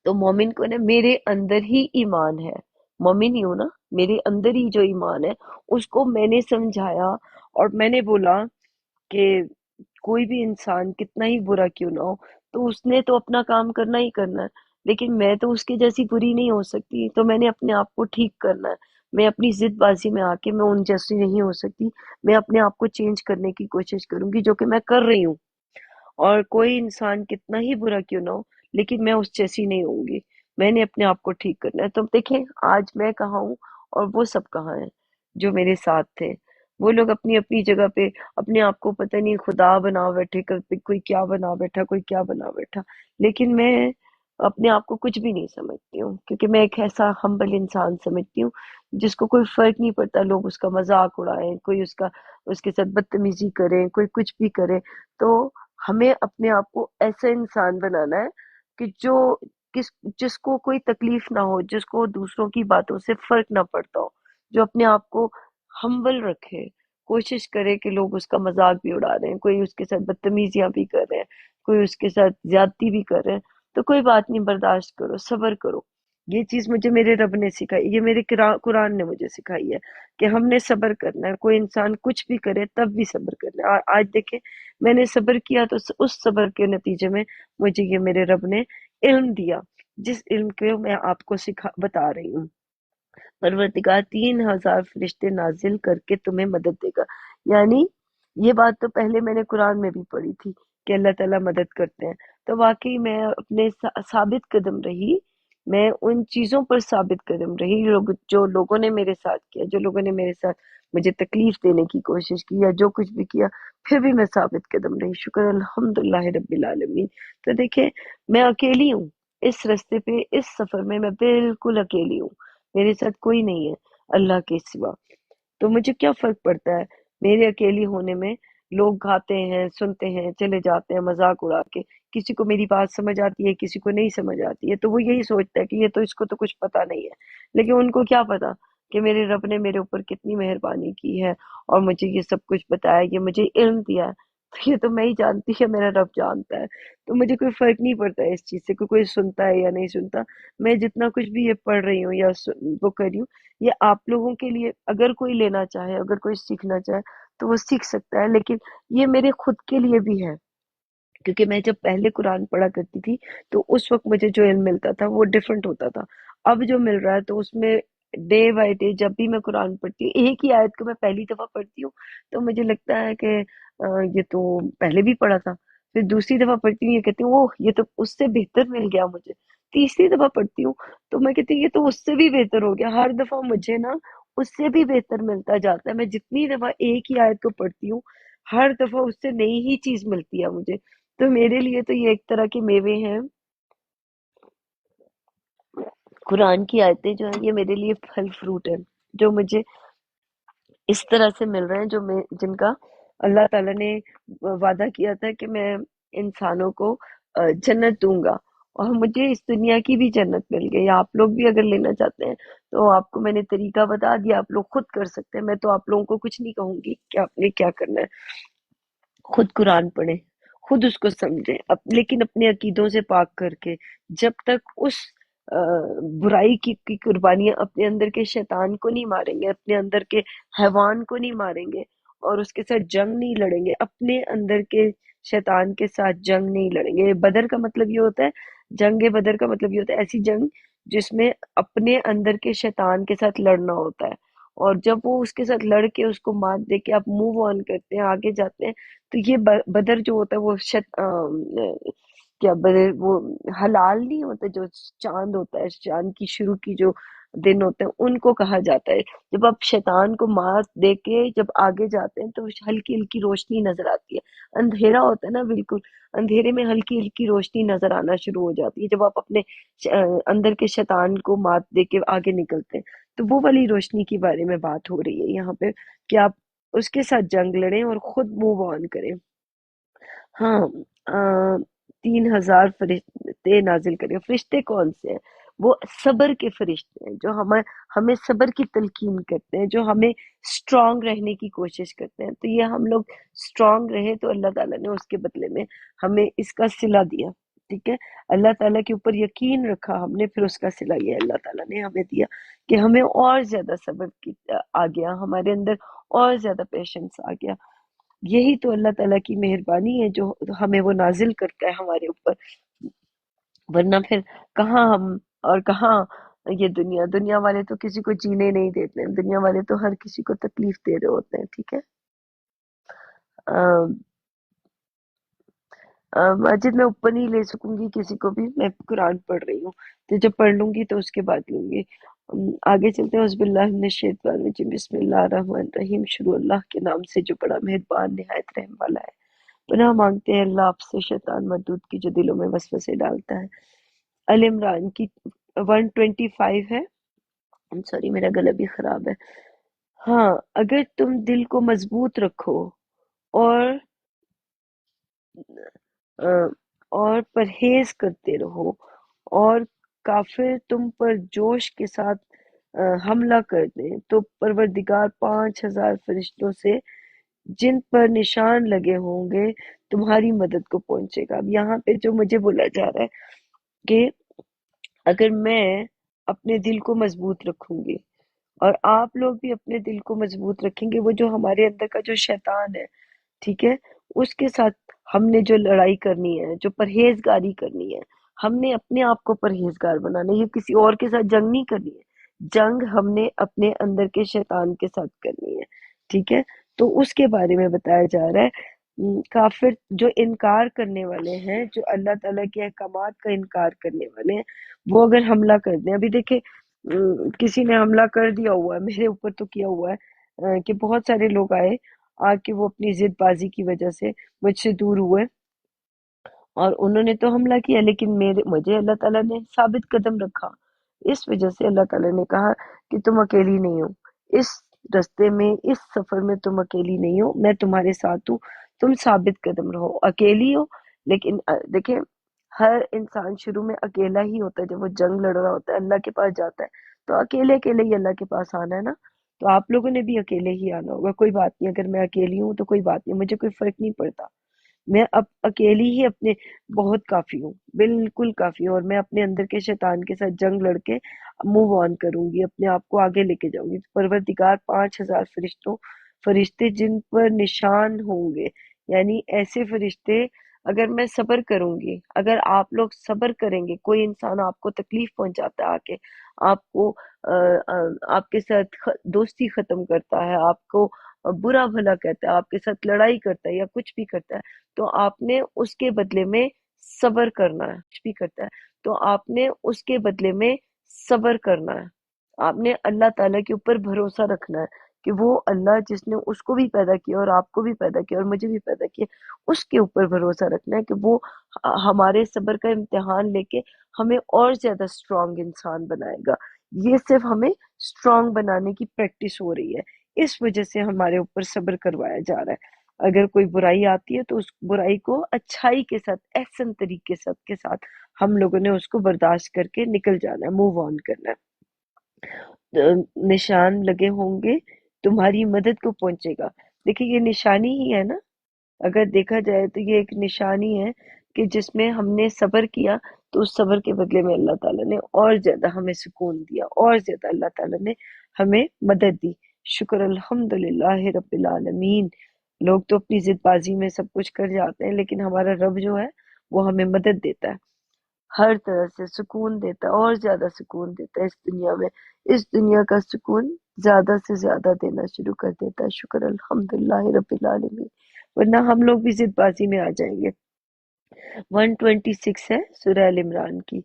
تو مومن کو نا میرے اندر ہی ایمان ہے، مومن ہی ہوں نا، میرے اندر ہی جو ایمان ہے اس کو میں نے سمجھایا، اور میں نے بولا کہ کوئی بھی انسان کتنا ہی برا کیوں نہ ہو، تو اس نے تو اپنا کام کرنا ہی کرنا ہے، لیکن میں تو اس کے جیسی بری نہیں ہو سکتی، تو میں نے اپنے آپ کو ٹھیک کرنا ہے۔ میں اپنی ضد بازی میں آ کے میں ان جیسی نہیں ہو سکتی، میں اپنے آپ کو چینج کرنے کی کوشش کروں گی، جو کہ میں کر رہی ہوں۔ اور کوئی انسان کتنا ہی برا کیوں نہ ہو، لیکن میں اس جیسی نہیں ہوں گی، میں نے اپنے آپ کو ٹھیک کرنا ہے۔ تو دیکھیں آج میں کہاں ہوں اور وہ سب کہاں ہیں جو میرے ساتھ تھے۔ وہ لوگ اپنی اپنی جگہ پہ اپنے آپ کو پتہ نہیں خدا بنا بیٹھے، کوئی کیا بنا بیٹھا، کوئی کیا بنا بیٹھا، لیکن میں اپنے آپ کو کچھ بھی نہیں سمجھتی ہوں، کیونکہ میں ایک ایسا ہمبل انسان سمجھتی ہوں جس کو کوئی فرق نہیں پڑتا، لوگ اس کا مذاق اڑائیں، کوئی اس کے ساتھ بدتمیزی کرے، کوئی کچھ بھی کرے۔ تو ہمیں اپنے آپ کو ایسا انسان بنانا ہے کہ کس جس کو کوئی تکلیف نہ ہو، جس کو دوسروں کی باتوں سے فرق نہ پڑتا ہو، جو اپنے آپ کو ہمبل رکھے، کوشش کرے کہ لوگ اس کا مذاق بھی اڑا رہے ہیں، کوئی اس کے ساتھ بدتمیزیاں بھی کر رہے ہیں، کوئی اس کے ساتھ زیادتی بھی کر رہے ہیں، تو کوئی بات نہیں، برداشت کرو، صبر کرو۔ یہ چیز مجھے میرے رب نے سکھائی، یہ میرے قرآن نے مجھے سکھائی ہے کہ ہم نے صبر کرنا ہے، کوئی انسان کچھ بھی کرے تب بھی صبر کرنا ہے۔ اور آج دیکھیں میں نے صبر کیا تو اس صبر کے نتیجے میں مجھے یہ میرے رب نے علم دیا، جس علم کو میں آپ کو بتا رہی ہوں۔ پروردگار 3000 فرشتے نازل کر کے تمہیں مدد دے گا، یعنی یہ بات تو پہلے میں نے قرآن میں بھی پڑھی تھی کہ اللہ تعالیٰ مدد کرتے ہیں۔ تو واقعی میں اپنے ثابت قدم رہی، میں ان چیزوں پر ثابت قدم رہی جو لوگوں نے میرے ساتھ کیا، جو لوگوں نے میرے ساتھ مجھے تکلیف دینے کی کوشش کی یا جو کچھ بھی کیا، پھر بھی میں ثابت قدم رہی۔ شکر الحمدللہ رب العالمین۔ تو دیکھیں میں اکیلی ہوں اس راستے پہ، اس سفر میں بالکل اکیلی ہوں، میرے ساتھ کوئی نہیں ہے اللہ کے سوا۔ تو مجھے کیا فرق پڑتا ہے میرے اکیلی ہونے میں؟ لوگ گاتے ہیں، سنتے ہیں، چلے جاتے ہیں مذاق اڑا کے، کسی کو میری بات سمجھ آتی ہے، کسی کو نہیں سمجھ آتی ہے، تو وہ یہی سوچتا ہے کہ یہ تو اس کو تو کچھ پتا نہیں ہے، لیکن ان کو کیا پتا کہ میرے رب نے میرے اوپر کتنی مہربانی کی ہے اور مجھے یہ سب کچھ بتایا، یہ مجھے علم دیا ہے، تو یہ تو میں ہی جانتی ہے، میرا رب جانتا ہے۔ تو مجھے کوئی فرق نہیں پڑتا ہے اس چیز سے کہ کوئی سنتا ہے یا نہیں سنتا۔ میں جتنا کچھ بھی یہ پڑھ رہی ہوں یا وہ کر رہی ہوں، یہ آپ لوگوں کے لیے، اگر کوئی لینا چاہے، اگر کوئی سیکھنا چاہے تو وہ سیکھ سکتا ہے، لیکن یہ میرے خود کے لیے بھی ہے، کیونکہ میں جب پہلے قرآن پڑھا کرتی تھی تو اس وقت مجھے جو علم ملتا تھا وہ ڈیفرنٹ ہوتا تھا۔ اب جو مل رہا ہے تو اس میں ڈے بائی ڈے جب بھی میں قرآن پڑھتی ہوں، ایک ہی آیت کو میں پہلی دفعہ پڑھتی ہوں تو مجھے لگتا ہے کہ یہ تو پہلے بھی پڑھا تھا، پھر دوسری دفعہ پڑھتی ہوں یہ کہتی ہوں اوہ یہ تو اس سے بہتر مل گیا مجھے، تیسری دفعہ پڑھتی ہوں تو میں کہتی ہوں یہ تو اس سے بھی بہتر ہو گیا، ہر دفعہ مجھے نا اس سے بھی بہتر ملتا جاتا ہے۔ میں جتنی دفعہ ایک ہی آیت کو پڑھتی ہوں ہر دفعہ اس سے نئی ہی چیز ملتی ہے مجھے۔ تو میرے لیے تو یہ ایک طرح کے میوے ہیں، قرآن کی آیتیں جو ہیں یہ میرے لیے پھل فروٹ ہیں جو مجھے اس طرح سے مل رہے ہیں، جن کا اللہ تعالیٰ نے وعدہ کیا تھا کہ میں انسانوں کو جنت دوں گا، اور مجھے اس دنیا کی بھی جنت مل گئی۔ آپ لوگ بھی اگر لینا چاہتے ہیں تو آپ کو میں نے طریقہ بتا دیا، آپ لوگ خود کر سکتے ہیں، میں تو آپ لوگوں کو کچھ نہیں کہوں گی کہ آپ نے کیا کرنا ہے۔ خود قرآن پڑھیں، خود اس کو سمجھیں، لیکن اپنے عقیدوں سے پاک کر کے، جب تک اس برائی کی قربانیاں اپنے اندر کے شیطان کو نہیں ماریں گے، اپنے اندر کے حیوان کو نہیں ماریں گے اور اس کے ساتھ جنگ نہیں لڑیں گے، اپنے اندر کے شیطان کے ساتھ جنگ نہیں لڑیں گے۔ بدر کا مطلب یہ ہوتا ہے، جنگ بدر کا مطلب یہ ہوتا ہے ایسی جنگ جس میں اپنے اندر کے شیطان کے ساتھ لڑنا ہوتا ہے، اور جب وہ اس کے ساتھ لڑ کے اس کو مات دے کے آپ موو آن کرتے ہیں، آگے جاتے ہیں، تو یہ بدر جو ہوتا ہے وہ کیا بدر وہ حلال نہیں ہوتا، جو چاند ہوتا ہے، چاند کی شروع کی جو دن ہوتے ہیں ان کو کہا جاتا ہے۔ جب آپ شیطان کو مار دے کے جب آگے جاتے ہیں تو ہلکی ہلکی روشنی نظر آتی ہے، اندھیرا ہوتا ہے نا، بالکل اندھیرے میں ہلکی ہلکی روشنی نظر آنا شروع ہو جاتی ہے جب آپ اپنے اندر کے شیطان کو مات دے کے آگے نکلتے ہیں۔ تو وہ والی روشنی کے بارے میں بات ہو رہی ہے یہاں پہ کہ آپ اس کے ساتھ جنگ لڑیں اور خود موو آن کریں۔ ہاں، 3000 فرشتے نازل کرے۔ فرشتے کون سے ہیں؟ وہ صبر کے فرشتے ہیں جو ہمیں صبر کی تلقین کرتے ہیں، جو ہمیں اسٹرانگ رہنے کی کوشش کرتے ہیں۔ تو یہ ہم لوگ اسٹرانگ رہے تو اللہ تعالیٰ نے اس کے بدلے میں ہمیں اس کا صلہ دیا، ٹھیک ہے؟ اللہ تعالیٰ کے اوپر یقین رکھا ہم نے، پھر اس کا صلہ یہ اللہ تعالیٰ نے ہمیں دیا کہ ہمیں اور زیادہ صبر آ گیا، ہمارے اندر اور زیادہ پیشنس آ گیا۔ یہی تو اللہ تعالیٰ کی مہربانی ہے جو ہمیں وہ نازل کرتا ہے ہمارے اوپر، ورنہ پھر کہاں ہم اور کہاں یہ دنیا والے تو کسی کو جینے نہیں دیتے ہیں، دنیا والے تو ہر کسی کو تکلیف دے رہے ہوتے ہیں، ٹھیک ہے۔ ماجد میں اوپر نہیں لے سکوں گی کسی کو بھی، میں قرآن پڑھ رہی ہوں، تو جب پڑھ لوں گی تو اس کے بعد لوں گی۔ آگے چلتے ہیں۔ اعوذ باللہ من الشیطان الرجیم، بسم اللہ الرحمن الرحیم، شروع اللہ کے نام سے جو بڑا مہربان نہایت رحم والا ہے۔ پناہ مانگتے ہیں اللہ آپ سے شیطان مردود کی جو دلوں میں وسوسے ڈالتا ہے۔ ال عمران کی 125 ہے۔ سوری میرا گلا بھی خراب ہے۔ ہاں، اگر تم دل کو مضبوط رکھو اور آ، اور پرہیز کرتے رہو اور کافر تم پر جوش کے ساتھ حملہ کر دیں تو پروردگار 5,000 فرشتوں سے جن پر نشان لگے ہوں گے تمہاری مدد کو پہنچے گا۔ اب یہاں پہ جو مجھے بولا جا رہا ہے کہ اگر میں اپنے دل کو مضبوط رکھوں گی اور آپ لوگ بھی اپنے دل کو مضبوط رکھیں گے، وہ جو ہمارے اندر کا جو شیطان ہے، ٹھیک ہے، اس کے ساتھ ہم نے جو لڑائی کرنی ہے، جو پرہیزگاری کرنی ہے، ہم نے اپنے آپ کو پرہیزگار بنانا ہے، یہ کسی اور کے ساتھ جنگ نہیں کرنی ہے، جنگ ہم نے اپنے اندر کے شیطان کے ساتھ کرنی ہے، ٹھیک ہے۔ تو اس کے بارے میں بتایا جا رہا ہے، کافر جو انکار کرنے والے ہیں، جو اللہ تعالیٰ کے احکامات کا انکار کرنے والے ہیں، وہ اگر حملہ کر دیں، ابھی دیکھیں کسی نے حملہ کر دیا ہوا ہے، میرے اوپر تو کیا ہوا ہے کہ بہت سارے لوگ آئے آ کے وہ اپنی ضد بازی کی وجہ سے مجھ سے دور ہوئے اور انہوں نے تو حملہ کیا، لیکن مجھے اللہ تعالیٰ نے ثابت قدم رکھا۔ اس وجہ سے اللہ تعالیٰ نے کہا کہ تم اکیلی نہیں ہو، اس رستے میں، اس سفر میں تم اکیلی نہیں ہو، میں تمہارے ساتھ ہوں، تم ثابت قدم رہو۔ اکیلی ہو لیکن دیکھیں ہر انسان شروع میں اکیلا ہی ہوتا ہے، جب وہ جنگ لڑ رہا ہوتا ہے اللہ کے پاس جاتا ہے تو اکیلے اکیلے ہی اللہ کے پاس آنا ہے نا، تو آپ لوگوں نے بھی اکیلے ہی آنا ہوگا، کوئی بات نہیں، اگر میں اکیلی ہوں تو کوئی بات نہیں، مجھے کوئی فرق نہیں پڑتا، میں اب اکیلی ہی اپنے بہت کافی ہوں، بالکل کافی ہوں، اور میں اپنے اندر کے شیطان کے ساتھ جنگ لڑ کے موو آن کروں گی، اپنے آپ کو آگے لے کے جاؤں گی۔ پروردگار 5,000 فرشتے جن پر نشان ہوں گے، یعنی ایسے فرشتے، اگر میں صبر کروں گی، اگر آپ لوگ صبر کریں گے، کوئی انسان آپ کو تکلیف پہنچاتا ہے، آ کے آپ کو آپ کے ساتھ دوستی ختم کرتا ہے، آپ کو برا بھلا کہتا ہے، آپ کے ساتھ لڑائی کرتا ہے یا کچھ بھی کرتا ہے، تو آپ نے اس کے بدلے میں صبر کرنا ہے، کچھ بھی کرتا ہے تو آپ نے اس کے بدلے میں صبر کرنا ہے، آپ نے اللہ تعالیٰ کے اوپر بھروسہ رکھنا ہے کہ وہ اللہ جس نے اس کو بھی پیدا کیا اور آپ کو بھی پیدا کیا اور مجھے بھی پیدا کیا، اس کے اوپر بھروسہ رکھنا ہے کہ وہ ہمارے صبر کا امتحان لے کے ہمیں اور زیادہ اسٹرانگ انسان بنائے گا۔ یہ صرف ہمیں اسٹرانگ بنانے کی پریکٹس ہو رہی ہے، اس وجہ سے ہمارے اوپر صبر کروایا جا رہا ہے۔ اگر کوئی برائی آتی ہے تو اس برائی کو اچھائی کے ساتھ، احسن طریقے کے ساتھ ہم لوگوں نے اس کو برداشت کر کے نکل جانا ہے، موو آن کرنا ہے۔ نشان لگے ہوں گے تمہاری مدد کو پہنچے گا، دیکھیں یہ نشانی ہی ہے نا، اگر دیکھا جائے تو یہ ایک نشانی ہے کہ جس میں ہم نے صبر کیا تو اس صبر کے بدلے میں اللہ تعالیٰ نے اور زیادہ ہمیں سکون دیا، اور زیادہ اللہ تعالیٰ نے ہمیں مدد دی۔ شکر الحمدللہ رب العالمین۔ لوگ تو اپنی ضد بازی میں سب کچھ کر جاتے ہیں، لیکن ہمارا رب جو ہے وہ ہمیں مدد دیتا ہے، ہر طرح سے سکون دیتا ہے، اور زیادہ سکون دیتا ہے اس دنیا میں، اس دنیا کا سکون زیادہ سے زیادہ دینا شروع کر دیتا ہے۔ شکر الحمدللہ رب العالمین، ورنہ ہم لوگ بھی ضد بازی میں آ جائیں گے۔ 126 ہے سورہ ال عمران کی۔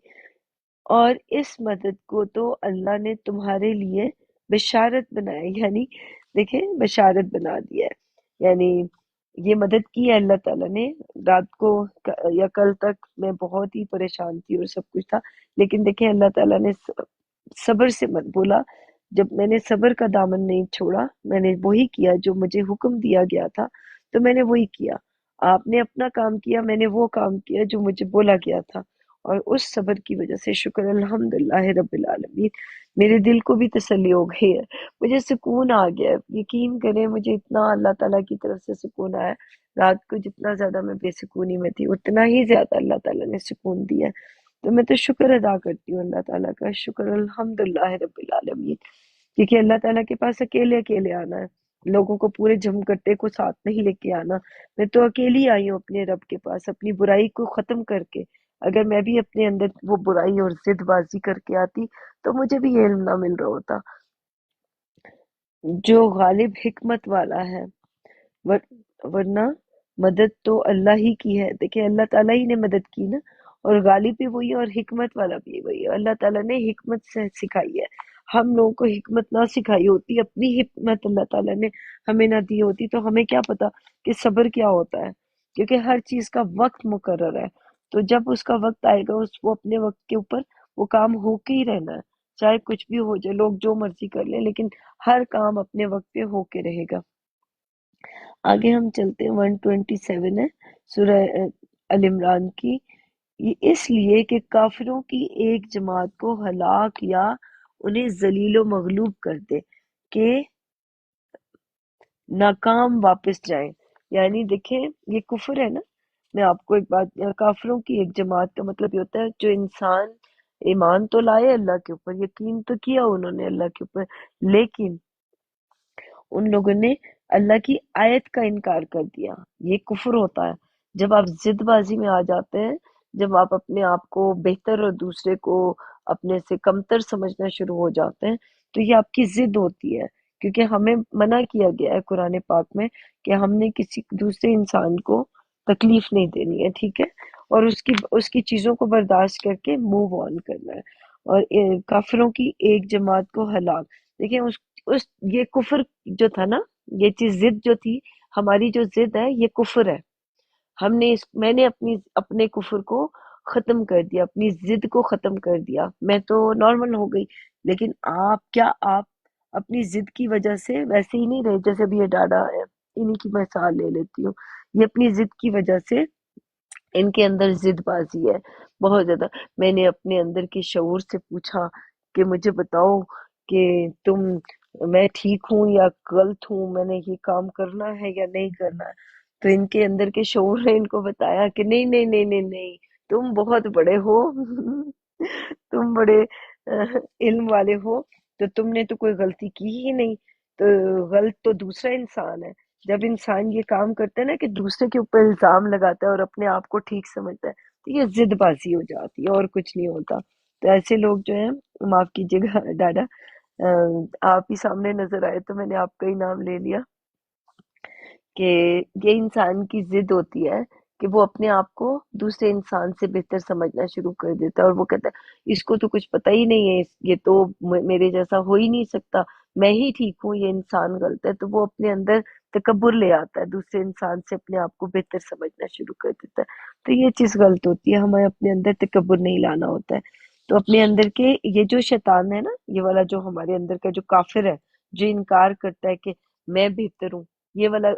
اور اس مدد کو تو اللہ نے تمہارے لیے بشارت بنایا، یعنی دیکھیں بشارت بنا دیا ہے، یعنی یہ مدد کی ہے اللہ تعالیٰ نے۔ رات کو یا کل تک میں بہت ہی پریشان تھی اور سب کچھ تھا، لیکن دیکھیں اللہ تعالیٰ نے صبر سے مت بولا، جب میں نے صبر کا دامن نہیں چھوڑا، میں نے وہی کیا جو مجھے حکم دیا گیا تھا، تو میں نے وہی کیا۔ آپ نے اپنا کام کیا، میں نے وہ کام کیا جو مجھے بولا گیا تھا، اور اس صبر کی وجہ سے شکر الحمدللہ رب العالمین، میرے دل کو بھی تسلی ہو گئی ہے، مجھے سکون آ گیا ہے۔ یقین کریں مجھے اتنا اللہ تعالیٰ کی طرف سے سکون آیا، رات کو جتنا زیادہ میں بے سکونی میں تھی اتنا ہی زیادہ اللہ تعالیٰ نے سکون دیا ہے، تو میں تو شکر ادا کرتی ہوں اللہ تعالیٰ کا، شکر الحمدللہ رب العالمین، کیونکہ اللہ تعالیٰ کے پاس اکیلے اکیلے آنا ہے، لوگوں کو پورے جم کرتے کو ساتھ نہیں لے کے آنا. میں تو اکیلی آئی ہوں اپنے رب کے پاس اپنی برائی کو ختم کر کے. اگر میں بھی اپنے اندر وہ برائی اور ضد بازی کر کے آتی تو مجھے بھی یہ علم نہ مل رہا ہوتا. جو غالب حکمت والا ہے، ورنہ مدد تو اللہ ہی کی ہے. دیکھیں اللہ تعالیٰ ہی نے مدد کی نا، اور غالب بھی وہی ہے اور حکمت والا بھی وہی ہے. اللہ تعالیٰ نے حکمت سے سکھائی ہے. ہم لوگوں کو حکمت نہ سکھائی ہوتی، اپنی حکمت اللہ تعالیٰ نے ہمیں نہ دی ہوتی، تو ہمیں کیا پتا کہ صبر کیا ہوتا ہے. کیونکہ ہر چیز کا وقت مقرر ہے. تو جب اس کا وقت آئے گا وہ اپنے وقت کے اوپر وہ کام ہو کے ہی رہنا ہے. چاہے کچھ بھی ہو جائے، لوگ جو مرضی کر لیں، لیکن ہر کام اپنے وقت پہ ہو کے رہے گا. آگے ہم چلتے ہیں. 127 ہے سورہ ال عمران کی. یہ اس لیے کہ کافروں کی ایک جماعت کو ہلاک یا انہیں ذلیل و مغلوب کر دے کہ ناکام واپس جائیں. یعنی دیکھیں یہ کفر ہے نا. میں آپ کو ایک بات، کافروں کی ایک جماعت کا مطلب یہ ہوتا ہے جو انسان ایمان تو لائے اللہ کے اوپر، یقین تو کیا انہوں نے اللہ کے اوپر، لیکن ان لوگوں نے اللہ کی آیت کا انکار کر دیا. یہ کفر ہوتا ہے. جب آپ ضد بازی میں آ جاتے ہیں، جب آپ اپنے آپ کو بہتر اور دوسرے کو اپنے سے کمتر سمجھنا شروع ہو جاتے ہیں، تو یہ آپ کی ضد ہوتی ہے. کیونکہ ہمیں منع کیا گیا ہے قرآن پاک میں کہ ہم نے کسی دوسرے انسان کو تکلیف نہیں دینی ہے، ٹھیک ہے، اور اس کی چیزوں کو برداشت کر کے موو آن کرنا ہے. اور کافروں کی ایک جماعت کو ہلاک. دیکھیں یہ کفر جو تھا نا، یہ چیز ضد جو تھی، ہماری جو ضد ہے یہ کفر ہے. میں نے اپنے کفر کو ختم کر دیا، اپنی ضد کو ختم کر دیا. میں تو نارمل ہو گئی. لیکن آپ اپنی ضد کی وجہ سے ویسے ہی نہیں رہے جیسے ابھی یہ ڈاڈا ہے. انہی کی مثال لے لیتی ہوں. یہ اپنی ضد کی وجہ سے، ان کے اندر ضد بازی ہے بہت زیادہ. میں نے اپنے اندر کے شعور سے پوچھا کہ مجھے بتاؤ کہ میں ٹھیک ہوں یا غلط ہوں، میں نے یہ کام کرنا ہے یا نہیں کرنا ہے. تو ان کے اندر کے شعور نے ان کو بتایا کہ نہیں نہیں نہیں نہیں نہیں، تم بہت بڑے ہو تم بڑے علم والے ہو، تو تم نے تو کوئی غلطی کی ہی نہیں. تو غلط تو دوسرا انسان ہے. جب انسان یہ کام کرتا ہے نا کہ دوسرے کے اوپر الزام لگاتا ہے اور اپنے آپ کو ٹھیک سمجھتا ہے، تو یہ ضد بازی ہو جاتی ہے اور کچھ نہیں ہوتا. تو ایسے لوگ جو ہیں، معاف کیجیے گا ڈاڈا، آپ ہی سامنے نظر آئے تو میں نے آپ کا ہی نام لے لیا، کہ یہ انسان کی ضد ہوتی ہے کہ وہ اپنے آپ کو دوسرے انسان سے بہتر سمجھنا شروع کر دیتا ہے، اور وہ کہتا ہے اس کو تو کچھ پتہ ہی نہیں ہے، یہ تو میرے جیسا ہو ہی نہیں سکتا، میں ہی ٹھیک ہوں، یہ انسان غلط ہے. تو وہ اپنے اندر تکبر لے آتا ہے، دوسرے انسان سے اپنے آپ کو بہتر سمجھنا شروع کر دیتا ہے. تو یہ چیز غلط ہوتی ہے. ہمیں اپنے اندر تکبر نہیں لانا ہوتا ہے. تو اپنے اندر کے یہ جو شیطان ہے نا، یہ والا جو ہمارے اندر کا جو کافر ہے، جو انکار کرتا ہے کہ میں بہتر ہوں، یہ والا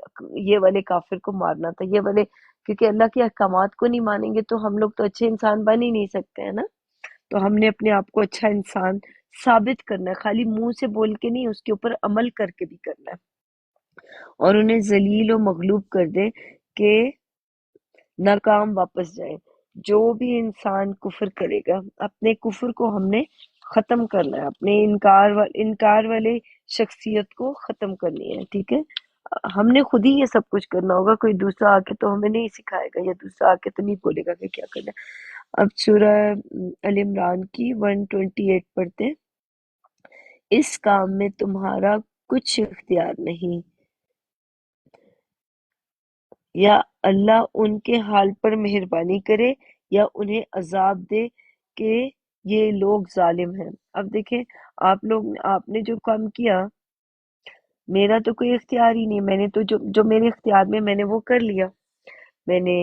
یہ والے کافر کو مارنا تھا. یہ والے، کیونکہ اللہ کے احکامات کو نہیں مانیں گے تو ہم لوگ تو اچھے انسان بن ہی نہیں سکتے ہیں نا. تو ہم نے اپنے آپ کو اچھا انسان ثابت کرنا ہے، خالی منہ سے بول کے نہیں، اس کے اوپر عمل کر کے بھی کرنا ہے. اور انہیں ذلیل و مغلوب کر دے کہ ناکام واپس جائیں. جو بھی انسان کفر کرے گا، اپنے کفر کو ہم نے ختم کرنا ہے، اپنے انکار والے شخصیت کو ختم کرنی ہے، ٹھیک ہے. ہم نے خود ہی یہ سب کچھ کرنا ہوگا، کوئی دوسرا آ کے تو ہمیں نہیں سکھائے گا، یا دوسرا آ کے تو نہیں بولے گا کہ کیا کرنا ہے. اب سورہ ال عمران کی 128 پڑھتے ہیں. اس کام میں تمہارا کچھ اختیار نہیں، یا اللہ ان کے حال پر مہربانی کرے یا انہیں عذاب دے کہ یہ لوگ ظالم ہیں. اب دیکھیں، آپ نے جو کام کیا، میرا تو کوئی اختیار ہی نہیں. میں نے تو جو میرے اختیار میں، میں نے وہ کر لیا. میں نے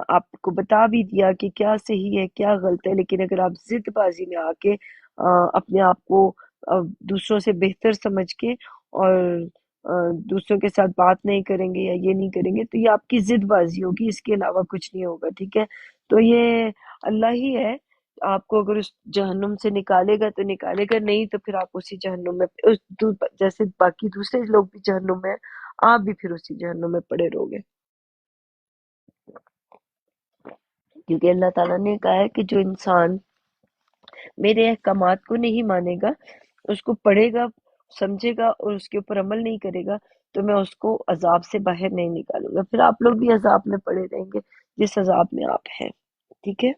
آپ کو بتا بھی دیا کہ کیا صحیح ہے کیا غلط ہے. لیکن اگر آپ ضد بازی میں آ کے اپنے آپ کو دوسروں سے بہتر سمجھ کے اور دوسروں کے ساتھ بات نہیں کریں گے یا یہ نہیں کریں گے، تو یہ آپ کی ضد بازی ہوگی، اس کے علاوہ کچھ نہیں ہوگا، ٹھیک ہے. تو یہ اللہ ہی ہے. آپ کو اگر اس جہنم سے نکالے گا تو نکالے گا، نہیں تو پھر آپ اسی جہنم میں جیسے باقی دوسرے لوگ بھی جہنم میں ہیں، آپ بھی پھر اسی جہنم میں پڑے رہو گے. کیونکہ اللہ تعالیٰ نے کہا ہے کہ جو انسان میرے احکامات کو نہیں مانے گا، اس کو پڑھے گا، سمجھے گا اور اس کے اوپر عمل نہیں کرے گا، تو میں اس کو عذاب سے باہر نہیں نکالوں گا، پھر آپ لوگ بھی عذاب میں پڑے رہیں گے جس عذاب میں آپ ہیں. ٹھیک ہے.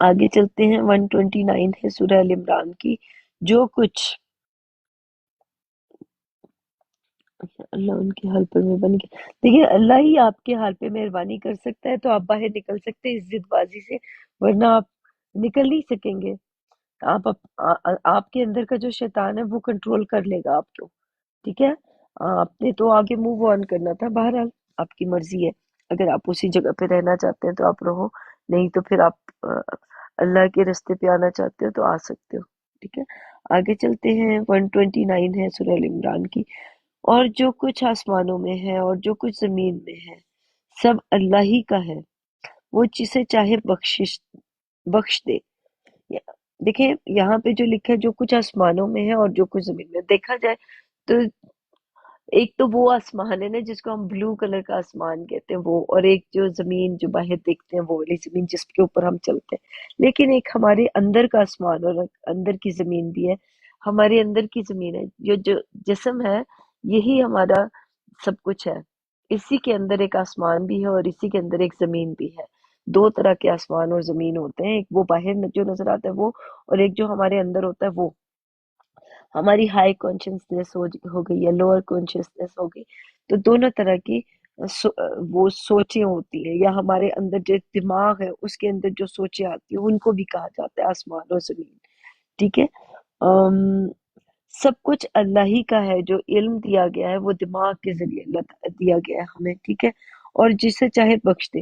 آگے چلتے ہیں. 129 ہے سورہ ال عمران کی. جو کچھ اللہ ان کے حال پر مہربانی کر. دیکھیے اللہ ہی آپ کے حال پہ مہربانی کر سکتا ہے تو آپ باہر نکل سکتے ہیں اس ضد بازی سے، ورنہ آپ نکل نہیں سکیں گے. آپ کے اندر کا جو شیطان ہے وہ کنٹرول کر لے گا آپ کو. ٹھیک ہے. آپ نے تو آگے موو آن کرنا تھا. بہرحال آپ کی مرضی ہے، اگر آپ اسی جگہ پہ رہنا چاہتے ہیں تو آپ رہو، نہیں تو پھر آپ اللہ کے رستے پہ آنا چاہتے ہو تو آ سکتے ہو. ٹھیک ہے. آگے چلتے ہیں. 129 ہے سورہ ال عمران کی. اور جو کچھ آسمانوں میں ہے اور جو کچھ زمین میں ہے سب اللہ ہی کا ہے، وہ جسے چاہے بخش دے. دیکھیں یہاں پہ جو لکھا ہے جو کچھ آسمانوں میں ہے اور جو کچھ زمین میں، دیکھا جائے تو ایک تو وہ آسمان ہے نا جس کو ہم بلو کلر کا آسمان کہتے ہیں وہ، اور ایک جو زمین جو باہر دیکھتے ہیں وہ والی زمین جس کے اوپر ہم چلتے ہیں. لیکن ایک ہمارے اندر کا آسمان اور اندر کی زمین بھی ہے. ہمارے اندر کی زمین ہے جو جسم ہے، یہی ہمارا سب کچھ ہے. اسی کے اندر ایک آسمان بھی ہے اور اسی کے اندر ایک زمین بھی ہے. دو طرح کے آسمان اور زمین ہوتے ہیں، ایک وہ باہر جو نظر آتا ہے وہ، اور ایک جو ہمارے اندر ہوتا ہے وہ. ہماری ہائی کانشیسنیس ہو گئی یا لوور کانشیسنیس ہو گئی، تو دونوں طرح کی وہ سوچیں ہوتی ہیں، یا ہمارے اندر جو دماغ ہے اس کے اندر جو سوچیں آتی ہیں ان کو بھی کہا جاتا ہے آسمان اور زمین. ٹھیک ہے. سب کچھ اللہ ہی کا ہے. جو علم دیا گیا ہے وہ دماغ کے ذریعے اللہ دیا گیا ہے ہمیں. ٹھیک ہے. اور جسے چاہے بخش دے.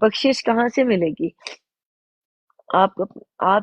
بخشش کہاں سے ملے گی؟ آپ